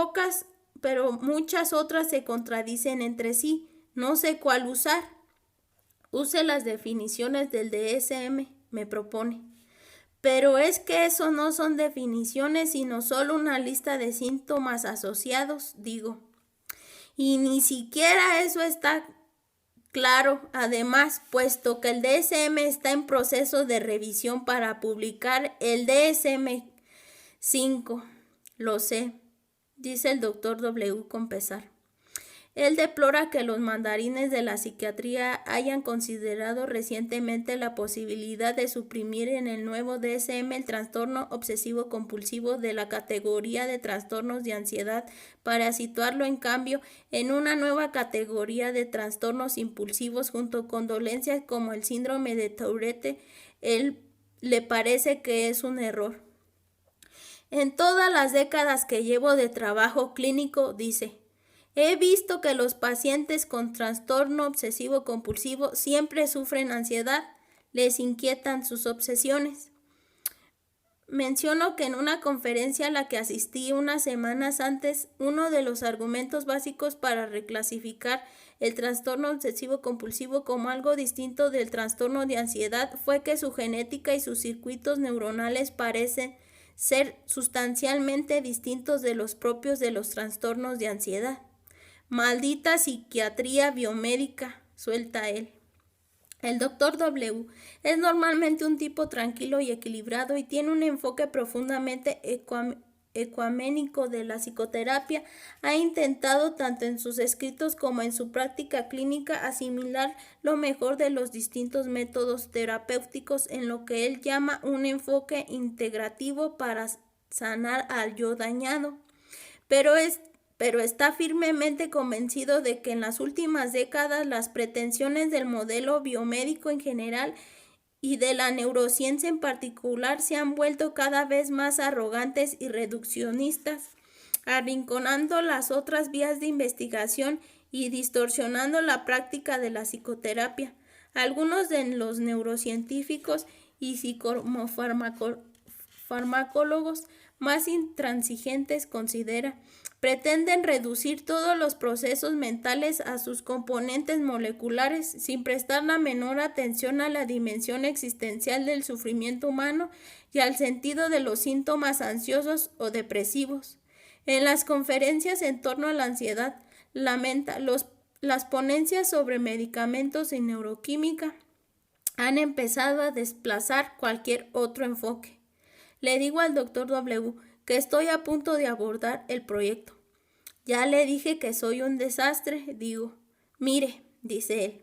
muchas otras se contradicen entre sí. No sé cuál usar. Use las definiciones del DSM, me propone. Pero es que eso no son definiciones, sino solo una lista de síntomas asociados, digo. Y ni siquiera eso está claro. Además, puesto que el DSM está en proceso de revisión para publicar el DSM-5, lo sé, dice el doctor W con pesar. Él deplora que los mandarines de la psiquiatría hayan considerado recientemente la posibilidad de suprimir en el nuevo DSM el trastorno obsesivo-compulsivo de la categoría de trastornos de ansiedad para situarlo en cambio en una nueva categoría de trastornos impulsivos junto con dolencias como el síndrome de Tourette. Él le parece que es un error. En todas las décadas que llevo de trabajo clínico, dice, he visto que los pacientes con trastorno obsesivo-compulsivo siempre sufren ansiedad, les inquietan sus obsesiones. Menciono que en una conferencia a la que asistí unas semanas antes, uno de los argumentos básicos para reclasificar el trastorno obsesivo-compulsivo como algo distinto del trastorno de ansiedad fue que su genética y sus circuitos neuronales parecen ser sustancialmente distintos de los propios de los trastornos de ansiedad. Maldita psiquiatría biomédica, suelta él. El doctor W es normalmente un tipo tranquilo y equilibrado y tiene un enfoque profundamente ecuménico de la psicoterapia, ha intentado tanto en sus escritos como en su práctica clínica asimilar lo mejor de los distintos métodos terapéuticos en lo que él llama un enfoque integrativo para sanar al yo dañado. Pero está firmemente convencido de que en las últimas décadas las pretensiones del modelo biomédico en general y de la neurociencia en particular se han vuelto cada vez más arrogantes y reduccionistas, arrinconando las otras vías de investigación y distorsionando la práctica de la psicoterapia. Algunos de los neurocientíficos y psicofarmacólogos más intransigentes pretenden reducir todos los procesos mentales a sus componentes moleculares sin prestar la menor atención a la dimensión existencial del sufrimiento humano y al sentido de los síntomas ansiosos o depresivos. En las conferencias en torno a la ansiedad, las ponencias sobre medicamentos y neuroquímica han empezado a desplazar cualquier otro enfoque. Le digo al Dr. W que estoy a punto de abordar el proyecto. Ya le dije que soy un desastre, digo. Mire, dice él,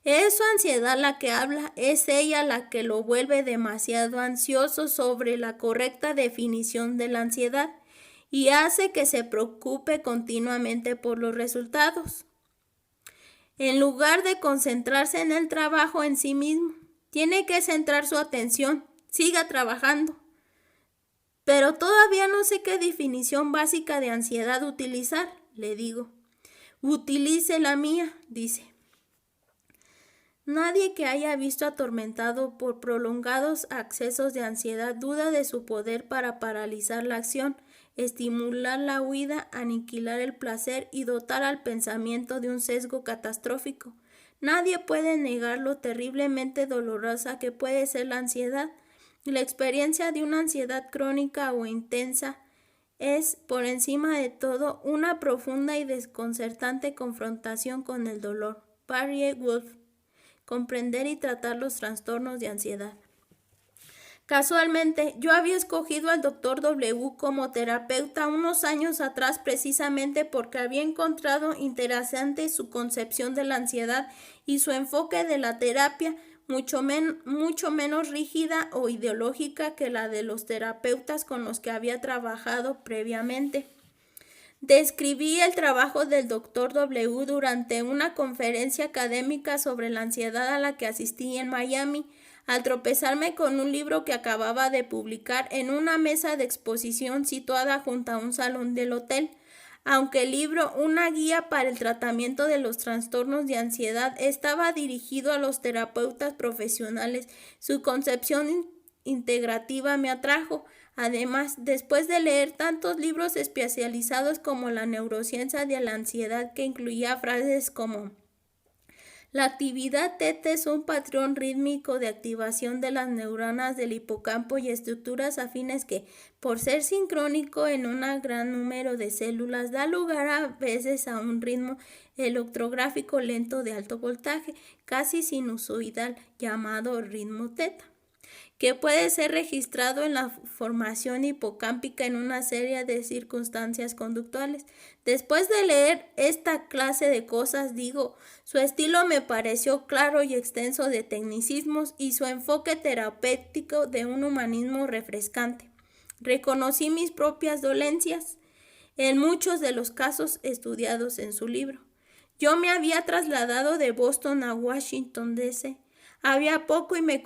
es su ansiedad la que habla, es ella la que lo vuelve demasiado ansioso sobre la correcta definición de la ansiedad y hace que se preocupe continuamente por los resultados. En lugar de concentrarse en el trabajo en sí mismo, tiene que centrar su atención, siga trabajando. Pero todavía no sé qué definición básica de ansiedad utilizar, le digo. Utilice la mía, dice. Nadie que haya visto atormentado por prolongados accesos de ansiedad duda de su poder para paralizar la acción, estimular la huida, aniquilar el placer y dotar al pensamiento de un sesgo catastrófico. Nadie puede negar lo terriblemente dolorosa que puede ser la ansiedad. La experiencia de una ansiedad crónica o intensa es, por encima de todo, una profunda y desconcertante confrontación con el dolor. Barry Wolf. Comprender y tratar los trastornos de ansiedad. Casualmente, yo había escogido al Dr. W como terapeuta unos años atrás precisamente porque había encontrado interesante su concepción de la ansiedad y su enfoque de la terapia mucho menos rígida o ideológica que la de los terapeutas con los que había trabajado previamente. Describí el trabajo del Dr. W durante una conferencia académica sobre la ansiedad a la que asistí en Miami, al tropezarme con un libro que acababa de publicar en una mesa de exposición situada junto a un salón del hotel. Aunque el libro, una guía para el tratamiento de los trastornos de ansiedad, estaba dirigido a los terapeutas profesionales, su concepción integrativa me atrajo. Además, después de leer tantos libros especializados como la neurociencia de la ansiedad, que incluía frases como la actividad TET es un patrón rítmico de activación de las neuronas del hipocampo y estructuras afines que, por ser sincrónico en un gran número de células, da lugar a veces a un ritmo electrográfico lento de alto voltaje, casi sinusoidal, llamado ritmo teta, que puede ser registrado en la formación hipocámpica en una serie de circunstancias conductuales. Después de leer esta clase de cosas, digo, su estilo me pareció claro y extenso de tecnicismos y su enfoque terapéutico de un humanismo refrescante. Reconocí mis propias dolencias en muchos de los casos estudiados en su libro. Yo me había trasladado de Boston a Washington, D.C. Había poco y me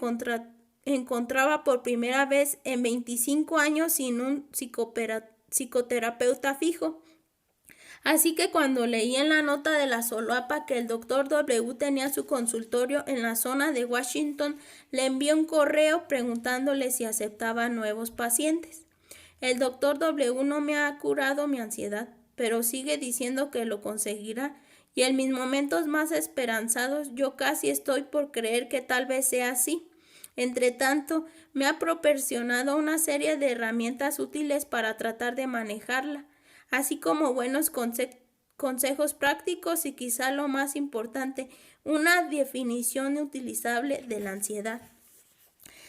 encontraba por primera vez en 25 años sin un psicoterapeuta fijo. Así que cuando leí en la nota de la solapa que el Dr. W tenía su consultorio en la zona de Washington, le envié un correo preguntándole si aceptaba nuevos pacientes. El Dr. W no me ha curado mi ansiedad, pero sigue diciendo que lo conseguirá, y en mis momentos más esperanzados yo casi estoy por creer que tal vez sea así. Entretanto, me ha proporcionado una serie de herramientas útiles para tratar de manejarla, así como buenos consejos prácticos y quizá lo más importante, una definición utilizable de la ansiedad.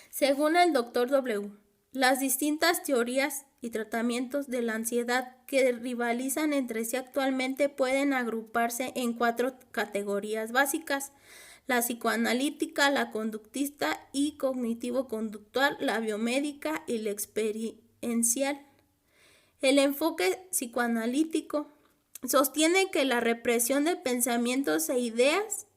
Según el Dr. W, Las distintas teorías y tratamientos de la ansiedad que rivalizan entre sí actualmente pueden agruparse en 4 categorías básicas: la psicoanalítica, la conductista y cognitivo-conductual, la biomédica y la experiencial. El enfoque psicoanalítico sostiene que la represión de pensamientos e ideas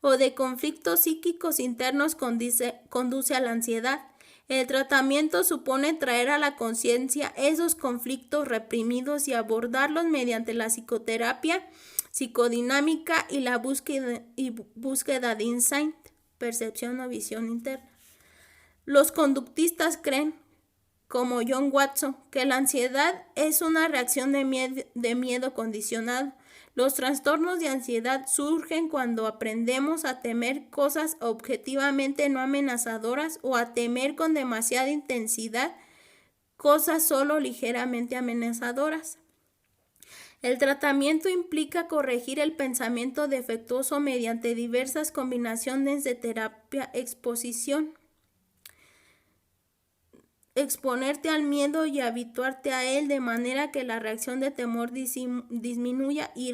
o de conflictos psíquicos internos conduce a la ansiedad. El tratamiento supone traer a la conciencia esos conflictos reprimidos y abordarlos mediante la psicoterapia psicodinámica y la búsqueda de insight, percepción o visión interna. Los conductistas creen, como John Watson, que la ansiedad es una reacción de miedo condicionado. Los trastornos de ansiedad surgen cuando aprendemos a temer cosas objetivamente no amenazadoras o a temer con demasiada intensidad cosas solo ligeramente amenazadoras. El tratamiento implica corregir el pensamiento defectuoso mediante diversas combinaciones de terapia, exponerte al miedo y habituarte a él de manera que la reacción de temor disminuya, y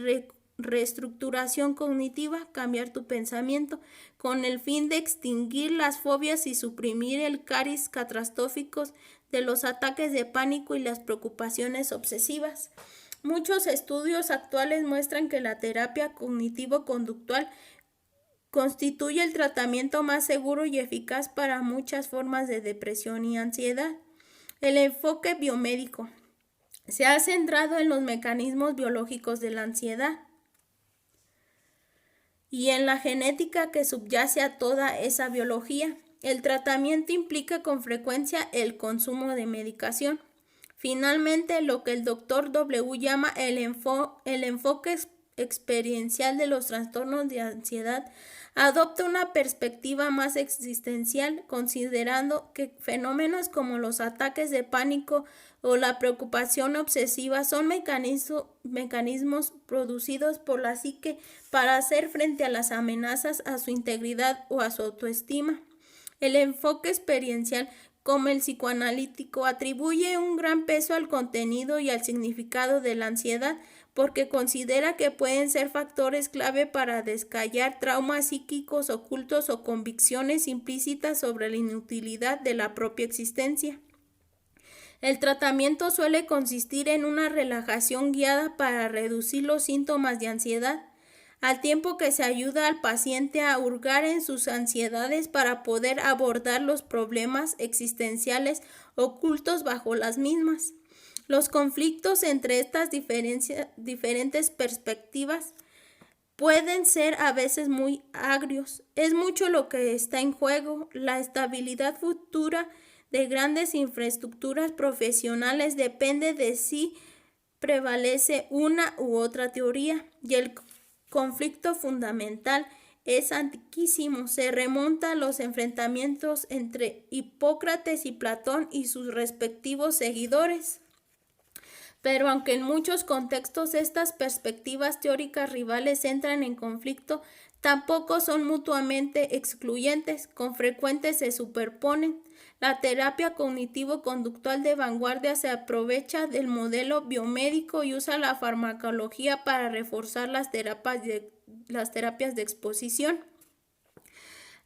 reestructuración cognitiva, cambiar tu pensamiento, con el fin de extinguir las fobias y suprimir el cariz catastróficos de los ataques de pánico y las preocupaciones obsesivas. Muchos estudios actuales muestran que la terapia cognitivo-conductual constituye el tratamiento más seguro y eficaz para muchas formas de depresión y ansiedad. El enfoque biomédico se ha centrado en los mecanismos biológicos de la ansiedad y en la genética que subyace a toda esa biología. El tratamiento implica con frecuencia el consumo de medicación. Finalmente, lo que el Dr. W. llama el enfoque experiencial de los trastornos de ansiedad adopta una perspectiva más existencial, considerando que fenómenos como los ataques de pánico o la preocupación obsesiva son mecanismos producidos por la psique para hacer frente a las amenazas a su integridad o a su autoestima. El enfoque experiencial, como el psicoanalítico, atribuye un gran peso al contenido y al significado de la ansiedad, porque considera que pueden ser factores clave para descallar traumas psíquicos ocultos o convicciones implícitas sobre la inutilidad de la propia existencia. El tratamiento suele consistir en una relajación guiada para reducir los síntomas de ansiedad, al tiempo que se ayuda al paciente a hurgar en sus ansiedades para poder abordar los problemas existenciales ocultos bajo las mismas. Los conflictos entre estas diferentes perspectivas pueden ser a veces muy agrios. Es mucho lo que está en juego. La estabilidad futura de grandes infraestructuras profesionales depende de si prevalece una u otra teoría, y el conflicto fundamental es antiquísimo. Se remonta a los enfrentamientos entre Hipócrates y Platón y sus respectivos seguidores. Pero aunque en muchos contextos estas perspectivas teóricas rivales entran en conflicto, tampoco son mutuamente excluyentes, con frecuencia se superponen. La terapia cognitivo-conductual de vanguardia se aprovecha del modelo biomédico y usa la farmacología para reforzar las terapias de exposición.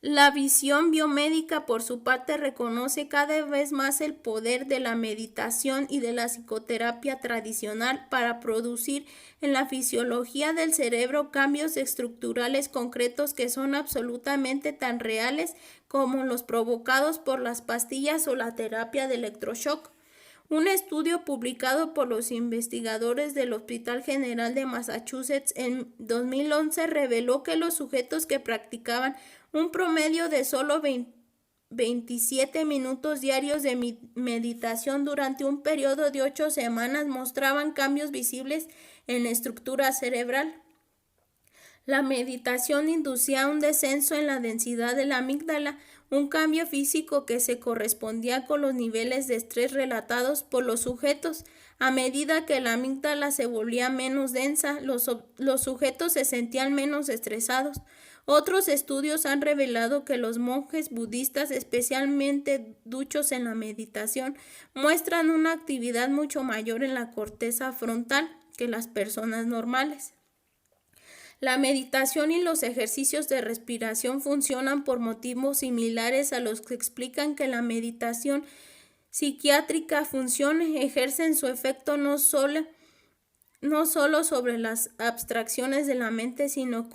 La visión biomédica, por su parte, reconoce cada vez más el poder de la meditación y de la psicoterapia tradicional para producir en la fisiología del cerebro cambios estructurales concretos que son absolutamente tan reales como los provocados por las pastillas o la terapia de electroshock. Un estudio publicado por los investigadores del Hospital General de Massachusetts en 2011 reveló que los sujetos que practicaban un promedio de solo 27 minutos diarios de meditación durante un periodo de 8 semanas mostraban cambios visibles en la estructura cerebral. La meditación inducía un descenso en la densidad de la amígdala, un cambio físico que se correspondía con los niveles de estrés relatados por los sujetos. A medida que la amígdala se volvía menos densa, los sujetos se sentían menos estresados. Otros estudios han revelado que los monjes budistas, especialmente duchos en la meditación, muestran una actividad mucho mayor en la corteza frontal que las personas normales. La meditación y los ejercicios de respiración funcionan por motivos similares a los que explican que la meditación psiquiátrica funcione, ejercen su efecto no solo sobre las abstracciones de la mente, sino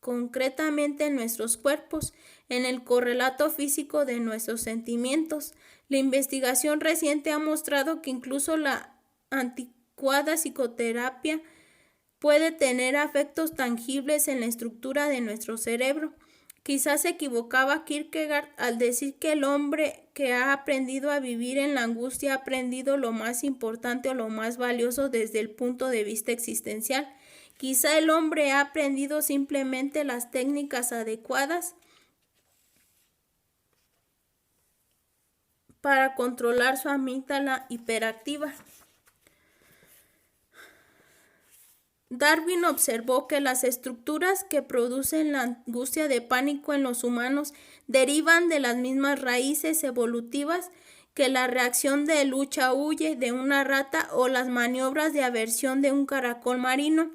concretamente en nuestros cuerpos, en el correlato físico de nuestros sentimientos. La investigación reciente ha mostrado que incluso la anticuada psicoterapia puede tener efectos tangibles en la estructura de nuestro cerebro. Quizás se equivocaba Kierkegaard al decir que el hombre que ha aprendido a vivir en la angustia ha aprendido lo más importante o lo más valioso desde el punto de vista existencial. Quizá el hombre ha aprendido simplemente las técnicas adecuadas para controlar su amígdala hiperactiva. Darwin observó que las estructuras que producen la angustia de pánico en los humanos derivan de las mismas raíces evolutivas que la reacción de lucha-huye de una rata o las maniobras de aversión de un caracol marino.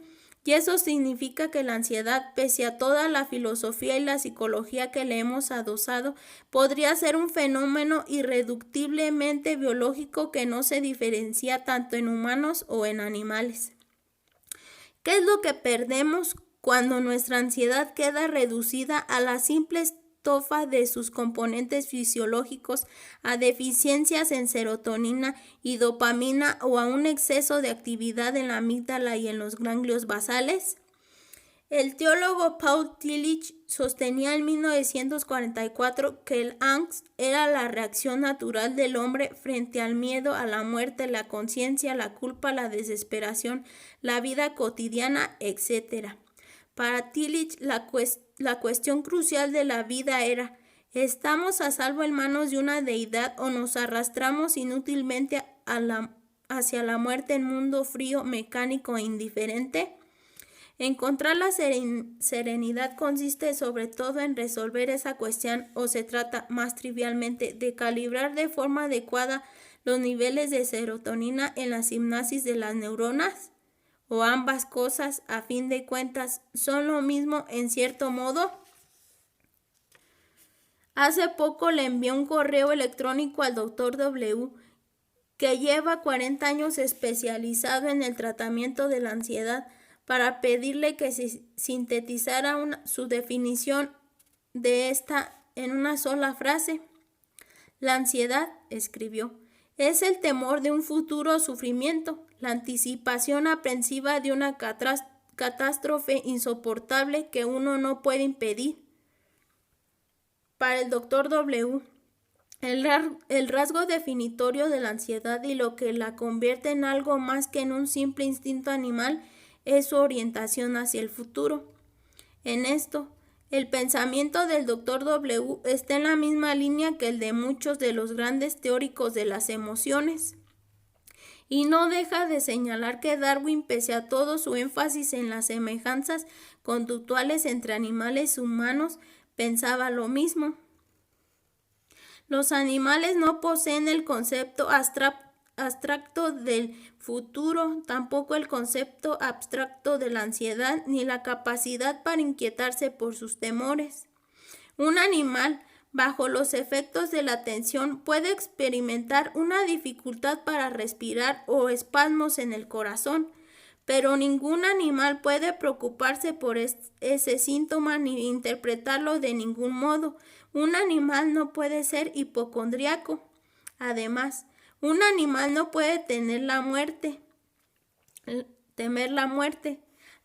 Y eso significa que la ansiedad, pese a toda la filosofía y la psicología que le hemos adosado, podría ser un fenómeno irreductiblemente biológico que no se diferencia tanto en humanos o en animales. ¿Qué es lo que perdemos cuando nuestra ansiedad queda reducida a la simple estofa de sus componentes fisiológicos, a deficiencias en serotonina y dopamina o a un exceso de actividad en la amígdala y en los ganglios basales? El teólogo Paul Tillich sostenía en 1944 que el angst era la reacción natural del hombre frente al miedo, a la muerte, la conciencia, la culpa, la desesperación, la vida cotidiana, etc. Para Tillich, la cuestión crucial de la vida era: ¿estamos a salvo en manos de una deidad o nos arrastramos inútilmente hacia la muerte en un mundo frío, mecánico e indiferente? Encontrar la serenidad consiste sobre todo en resolver esa cuestión, o se trata más trivialmente de calibrar de forma adecuada los niveles de serotonina en la sinapsis de las neuronas, o ambas cosas, a fin de cuentas, son lo mismo en cierto modo. Hace poco le envié un correo electrónico al Dr. W., que lleva 40 años especializado en el tratamiento de la ansiedad, para pedirle que se sintetizara su definición de esta en una sola frase. La ansiedad, escribió, es el temor de un futuro sufrimiento, la anticipación aprensiva de una catástrofe insoportable que uno no puede impedir. Para el Dr. W., el rasgo definitorio de la ansiedad y lo que la convierte en algo más que en un simple instinto animal es su orientación hacia el futuro. En esto, el pensamiento del Dr. W. está en la misma línea que el de muchos de los grandes teóricos de las emociones. Y no deja de señalar que Darwin, pese a todo su énfasis en las semejanzas conductuales entre animales y humanos, pensaba lo mismo. Los animales no poseen el concepto abstracto del futuro, tampoco el concepto abstracto de la ansiedad, ni la capacidad para inquietarse por sus temores. Un animal, bajo los efectos de la tensión, puede experimentar una dificultad para respirar o espasmos en el corazón, pero ningún animal puede preocuparse por ese síntoma ni interpretarlo de ningún modo. Un animal no puede ser hipocondríaco. Además, un animal no puede temer la muerte.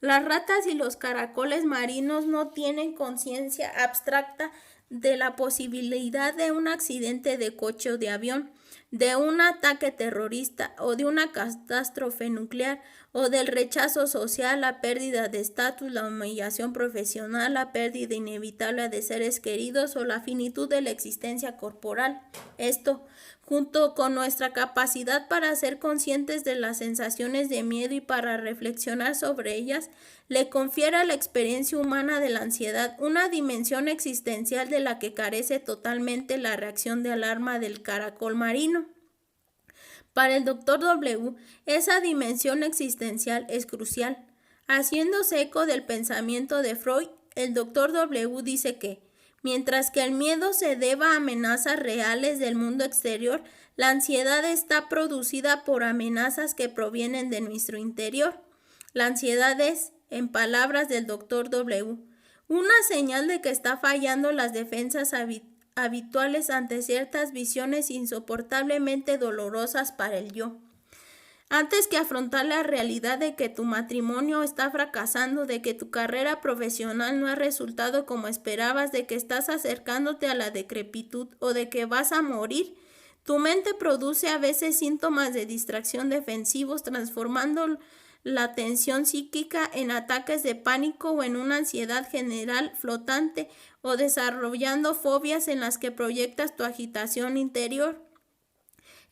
Las ratas y los caracoles marinos no tienen conciencia abstracta de la posibilidad de un accidente de coche o de avión. de un ataque terrorista o de una catástrofe nuclear o del rechazo social, la pérdida de estatus, la humillación profesional, la pérdida inevitable de seres queridos o la finitud de la existencia corporal. Esto, junto con nuestra capacidad para ser conscientes de las sensaciones de miedo y para reflexionar sobre ellas, le confiere a la experiencia humana de la ansiedad una dimensión existencial de la que carece totalmente la reacción de alarma del caracol marino. Para el Dr. W., esa dimensión existencial es crucial. Haciéndose eco del pensamiento de Freud, el Dr. W. dice que, mientras que el miedo se deba a amenazas reales del mundo exterior, la ansiedad está producida por amenazas que provienen de nuestro interior. La ansiedad es, en palabras del Dr. W., una señal de que está fallando las defensas habituales ante ciertas visiones insoportablemente dolorosas para el yo. Antes que afrontar la realidad de que tu matrimonio está fracasando, de que tu carrera profesional no ha resultado como esperabas, de que estás acercándote a la decrepitud o de que vas a morir, tu mente produce a veces síntomas de distracción defensivos, transformando la tensión psíquica en ataques de pánico o en una ansiedad general flotante o desarrollando fobias en las que proyectas tu agitación interior.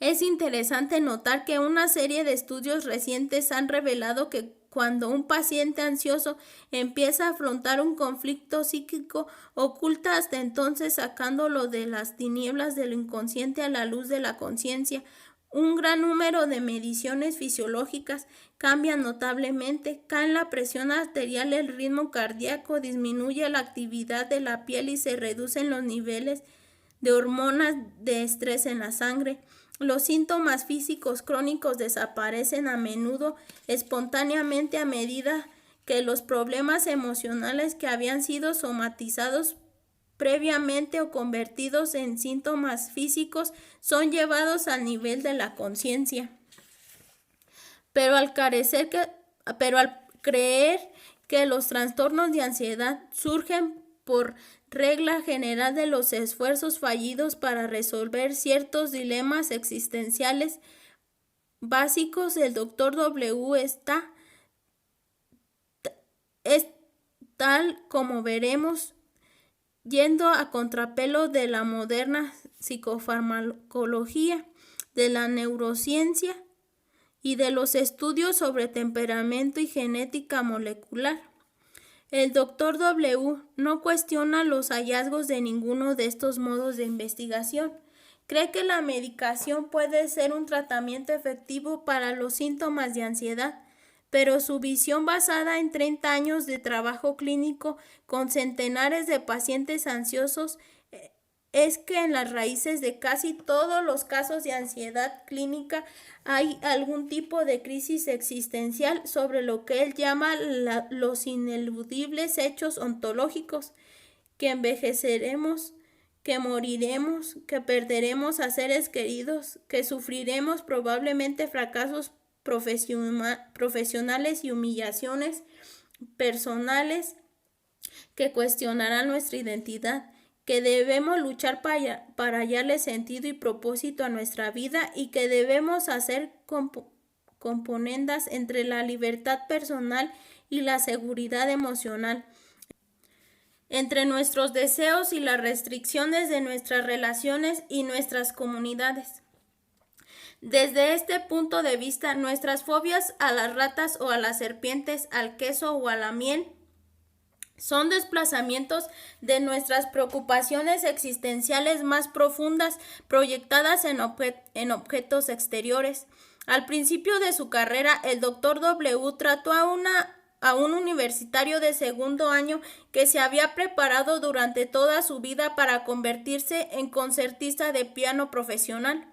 Es interesante notar que una serie de estudios recientes han revelado que cuando un paciente ansioso empieza a afrontar un conflicto psíquico, oculta hasta entonces sacándolo de las tinieblas de lo inconsciente a la luz de la conciencia, un gran número de mediciones fisiológicas cambian notablemente, cae la presión arterial, el ritmo cardíaco, disminuye la actividad de la piel y se reducen los niveles de hormonas de estrés en la sangre. Los síntomas físicos crónicos desaparecen a menudo espontáneamente a medida que los problemas emocionales que habían sido somatizados previamente o convertidos en síntomas físicos son llevados al nivel de la conciencia. Pero al creer que los trastornos de ansiedad surgen por regla general de los esfuerzos fallidos para resolver ciertos dilemas existenciales básicos, el Dr. W. es tal como veremos, yendo a contrapelo de la moderna psicofarmacología, de la neurociencia y de los estudios sobre temperamento y genética molecular. El Dr. W. no cuestiona los hallazgos de ninguno de estos modos de investigación. Cree que la medicación puede ser un tratamiento efectivo para los síntomas de ansiedad, pero su visión basada en 30 años de trabajo clínico con centenares de pacientes ansiosos es que en las raíces de casi todos los casos de ansiedad clínica hay algún tipo de crisis existencial sobre lo que él llama los ineludibles hechos ontológicos, que envejeceremos, que moriremos, que perderemos a seres queridos, que sufriremos probablemente fracasos profesionales y humillaciones personales que cuestionarán nuestra identidad, que debemos luchar para hallarle sentido y propósito a nuestra vida y que debemos hacer componendas entre la libertad personal y la seguridad emocional, entre nuestros deseos y las restricciones de nuestras relaciones y nuestras comunidades. Desde este punto de vista, nuestras fobias a las ratas o a las serpientes, al queso o a la miel, son desplazamientos de nuestras preocupaciones existenciales más profundas proyectadas en objetos exteriores. Al principio de su carrera, el Dr. W. trató a un universitario de segundo año que se había preparado durante toda su vida para convertirse en concertista de piano profesional.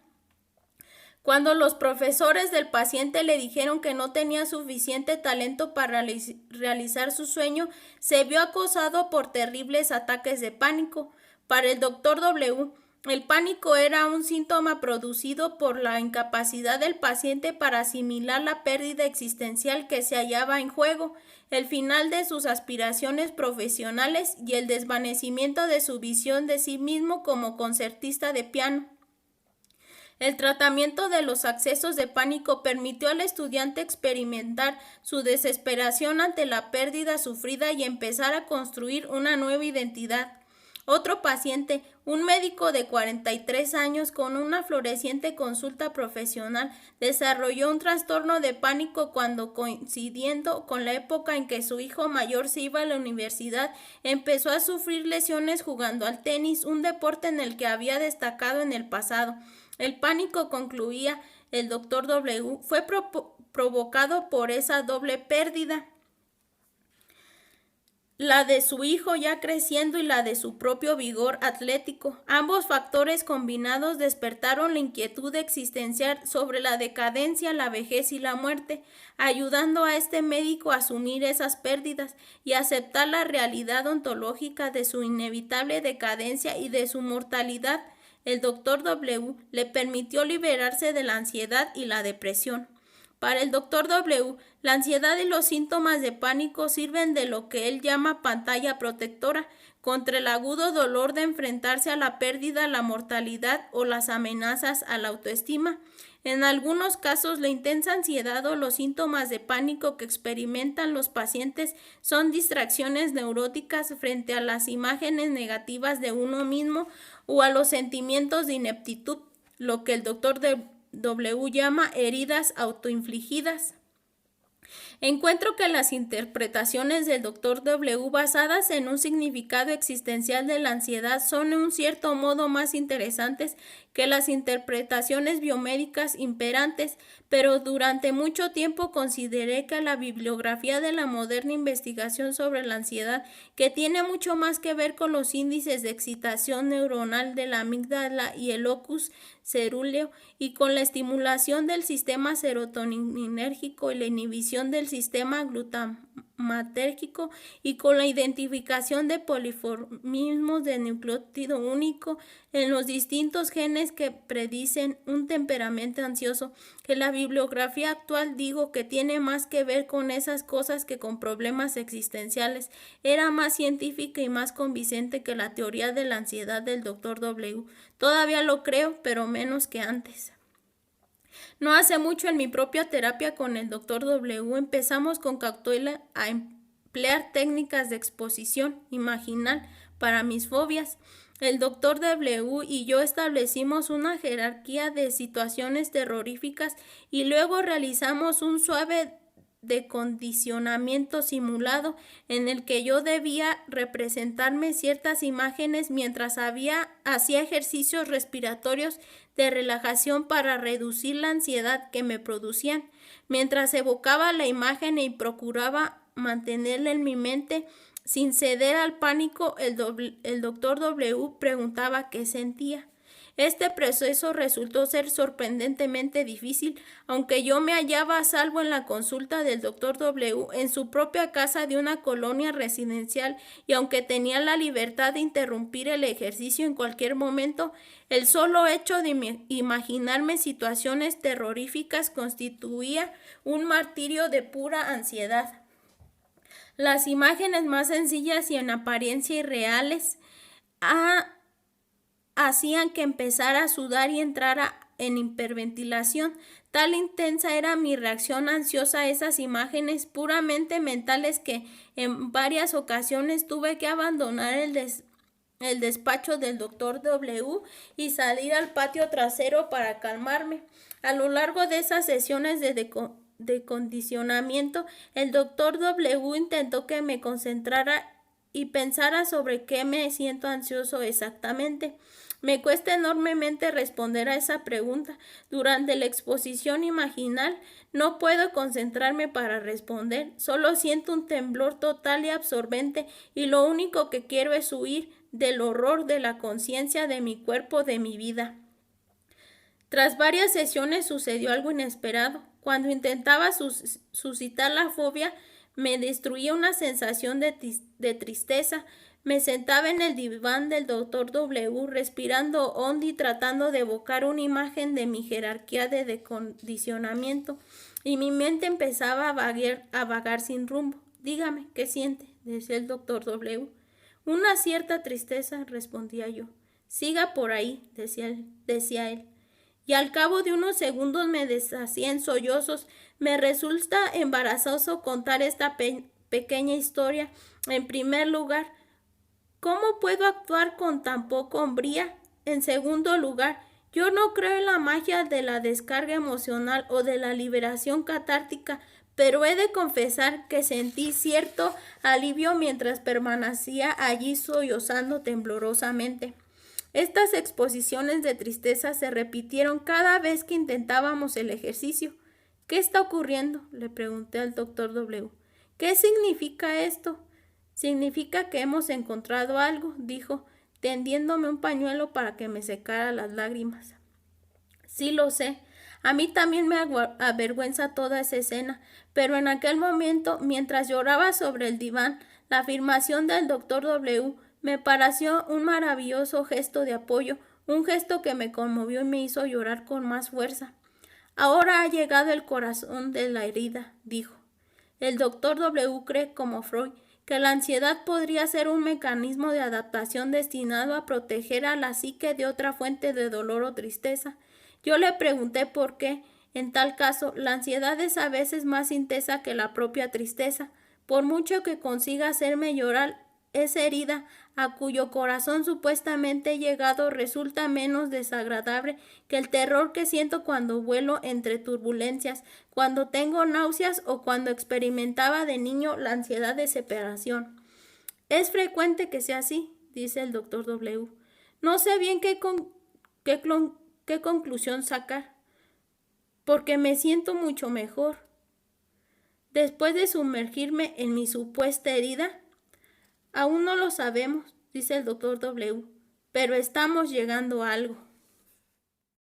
Cuando los profesores del paciente le dijeron que no tenía suficiente talento para realizar su sueño, se vio acosado por terribles ataques de pánico. Para el Dr. W., el pánico era un síntoma producido por la incapacidad del paciente para asimilar la pérdida existencial que se hallaba en juego, el final de sus aspiraciones profesionales y el desvanecimiento de su visión de sí mismo como concertista de piano. El tratamiento de los accesos de pánico permitió al estudiante experimentar su desesperación ante la pérdida sufrida y empezar a construir una nueva identidad. Otro paciente, un médico de 43 años con una floreciente consulta profesional, desarrolló un trastorno de pánico cuando, coincidiendo con la época en que su hijo mayor se iba a la universidad, empezó a sufrir lesiones jugando al tenis, un deporte en el que había destacado en el pasado. El pánico, concluía el Dr. W., fue provocado por esa doble pérdida, la de su hijo ya creciendo y la de su propio vigor atlético. Ambos factores combinados despertaron la inquietud existencial sobre la decadencia, la vejez y la muerte, ayudando a este médico a asumir esas pérdidas y aceptar la realidad ontológica de su inevitable decadencia y de su mortalidad. El Dr. W. le permitió liberarse de la ansiedad y la depresión. Para el Dr. W., la ansiedad y los síntomas de pánico sirven de lo que él llama pantalla protectora contra el agudo dolor de enfrentarse a la pérdida, la mortalidad o las amenazas a la autoestima. En algunos casos, la intensa ansiedad o los síntomas de pánico que experimentan los pacientes son distracciones neuróticas frente a las imágenes negativas de uno mismo o a los sentimientos de ineptitud, lo que el Dr. W. llama heridas autoinfligidas. Encuentro que las interpretaciones del Dr. W. basadas en un significado existencial de la ansiedad son en un cierto modo más interesantes que las interpretaciones biomédicas imperantes, pero durante mucho tiempo consideré que la bibliografía de la moderna investigación sobre la ansiedad, que tiene mucho más que ver con los índices de excitación neuronal de la amígdala y el locus cerúleo, y con la estimulación del sistema serotoninérgico y la inhibición del sistema glutamatérgico, y con la identificación de poliformismos de nucleótido único en los distintos genes que predicen un temperamento ansioso, que la bibliografía actual digo que tiene más que ver con esas cosas que con problemas existenciales. Era más científica y más convincente que la teoría de la ansiedad del Dr. W. Todavía lo creo, pero menos que antes. No hace mucho en mi propia terapia con el Dr. W. empezamos con cautela a emplear técnicas de exposición imaginal para mis fobias. El Dr. W. y yo establecimos una jerarquía de situaciones terroríficas y luego realizamos un suave decondicionamiento simulado en el que yo debía representarme ciertas imágenes mientras hacía ejercicios respiratorios de relajación para reducir la ansiedad que me producían. Mientras evocaba la imagen y procuraba mantenerla en mi mente sin ceder al pánico, el Dr. W. preguntaba qué sentía. Este proceso resultó ser sorprendentemente difícil, aunque yo me hallaba a salvo en la consulta del Dr. W. en su propia casa de una colonia residencial, y aunque tenía la libertad de interrumpir el ejercicio en cualquier momento, el solo hecho de imaginarme situaciones terroríficas constituía un martirio de pura ansiedad. Las imágenes más sencillas y en apariencia irreales hacían que empezara a sudar y entrara en hiperventilación. Tal intensa era mi reacción ansiosa a esas imágenes puramente mentales que en varias ocasiones tuve que abandonar el despacho del Dr. W. y salir al patio trasero para calmarme. A lo largo de esas sesiones de condicionamiento, el Dr. W. intentó que me concentrara y pensara sobre qué me siento ansioso exactamente. Me cuesta enormemente responder a esa pregunta. Durante la exposición imaginal no puedo concentrarme para responder. Solo siento un temblor total y absorbente y lo único que quiero es huir del horror de la conciencia de mi cuerpo, de mi vida. Tras varias sesiones sucedió algo inesperado. Cuando intentaba suscitar la fobia, me destruía una sensación de tristeza. Me sentaba en el diván del Dr. W, respirando hondo y tratando de evocar una imagen de mi jerarquía de decondicionamiento, y mi mente empezaba a vagar sin rumbo. Dígame, ¿qué siente?, decía el Dr. W. Una cierta tristeza, respondía yo. Siga por ahí, decía él. y al cabo de unos segundos me deshací en sollozos. Me resulta embarazoso contar esta pequeña historia. En primer lugar, ¿cómo puedo actuar con tan poca hombría? En segundo lugar, yo no creo en la magia de la descarga emocional o de la liberación catártica, pero he de confesar que sentí cierto alivio mientras permanecía allí sollozando temblorosamente. Estas exposiciones de tristeza se repitieron cada vez que intentábamos el ejercicio. ¿Qué está ocurriendo?, le pregunté al doctor W. ¿Qué significa esto? Significa que hemos encontrado algo, dijo, tendiéndome un pañuelo para que me secara las lágrimas. Sí lo sé. A mí también me avergüenza toda esa escena, pero en aquel momento, mientras lloraba sobre el diván, la afirmación del doctor W me pareció un maravilloso gesto de apoyo, un gesto que me conmovió y me hizo llorar con más fuerza. Ahora ha llegado el corazón de la herida, dijo. El doctor W cree, como Freud, que la ansiedad podría ser un mecanismo de adaptación destinado a proteger a la psique de otra fuente de dolor o tristeza. Yo le pregunté por qué, en tal caso, la ansiedad es a veces más intensa que la propia tristeza. Por mucho que consiga hacerme llorar, esa herida, a cuyo corazón supuestamente he llegado, resulta menos desagradable que el terror que siento cuando vuelo entre turbulencias, cuando tengo náuseas o cuando experimentaba de niño la ansiedad de separación. Es frecuente que sea así, dice el doctor W. No sé bien qué conclusión sacar, porque me siento mucho mejor. Después de sumergirme en mi supuesta herida, aún no lo sabemos, dice el doctor W, pero estamos llegando a algo.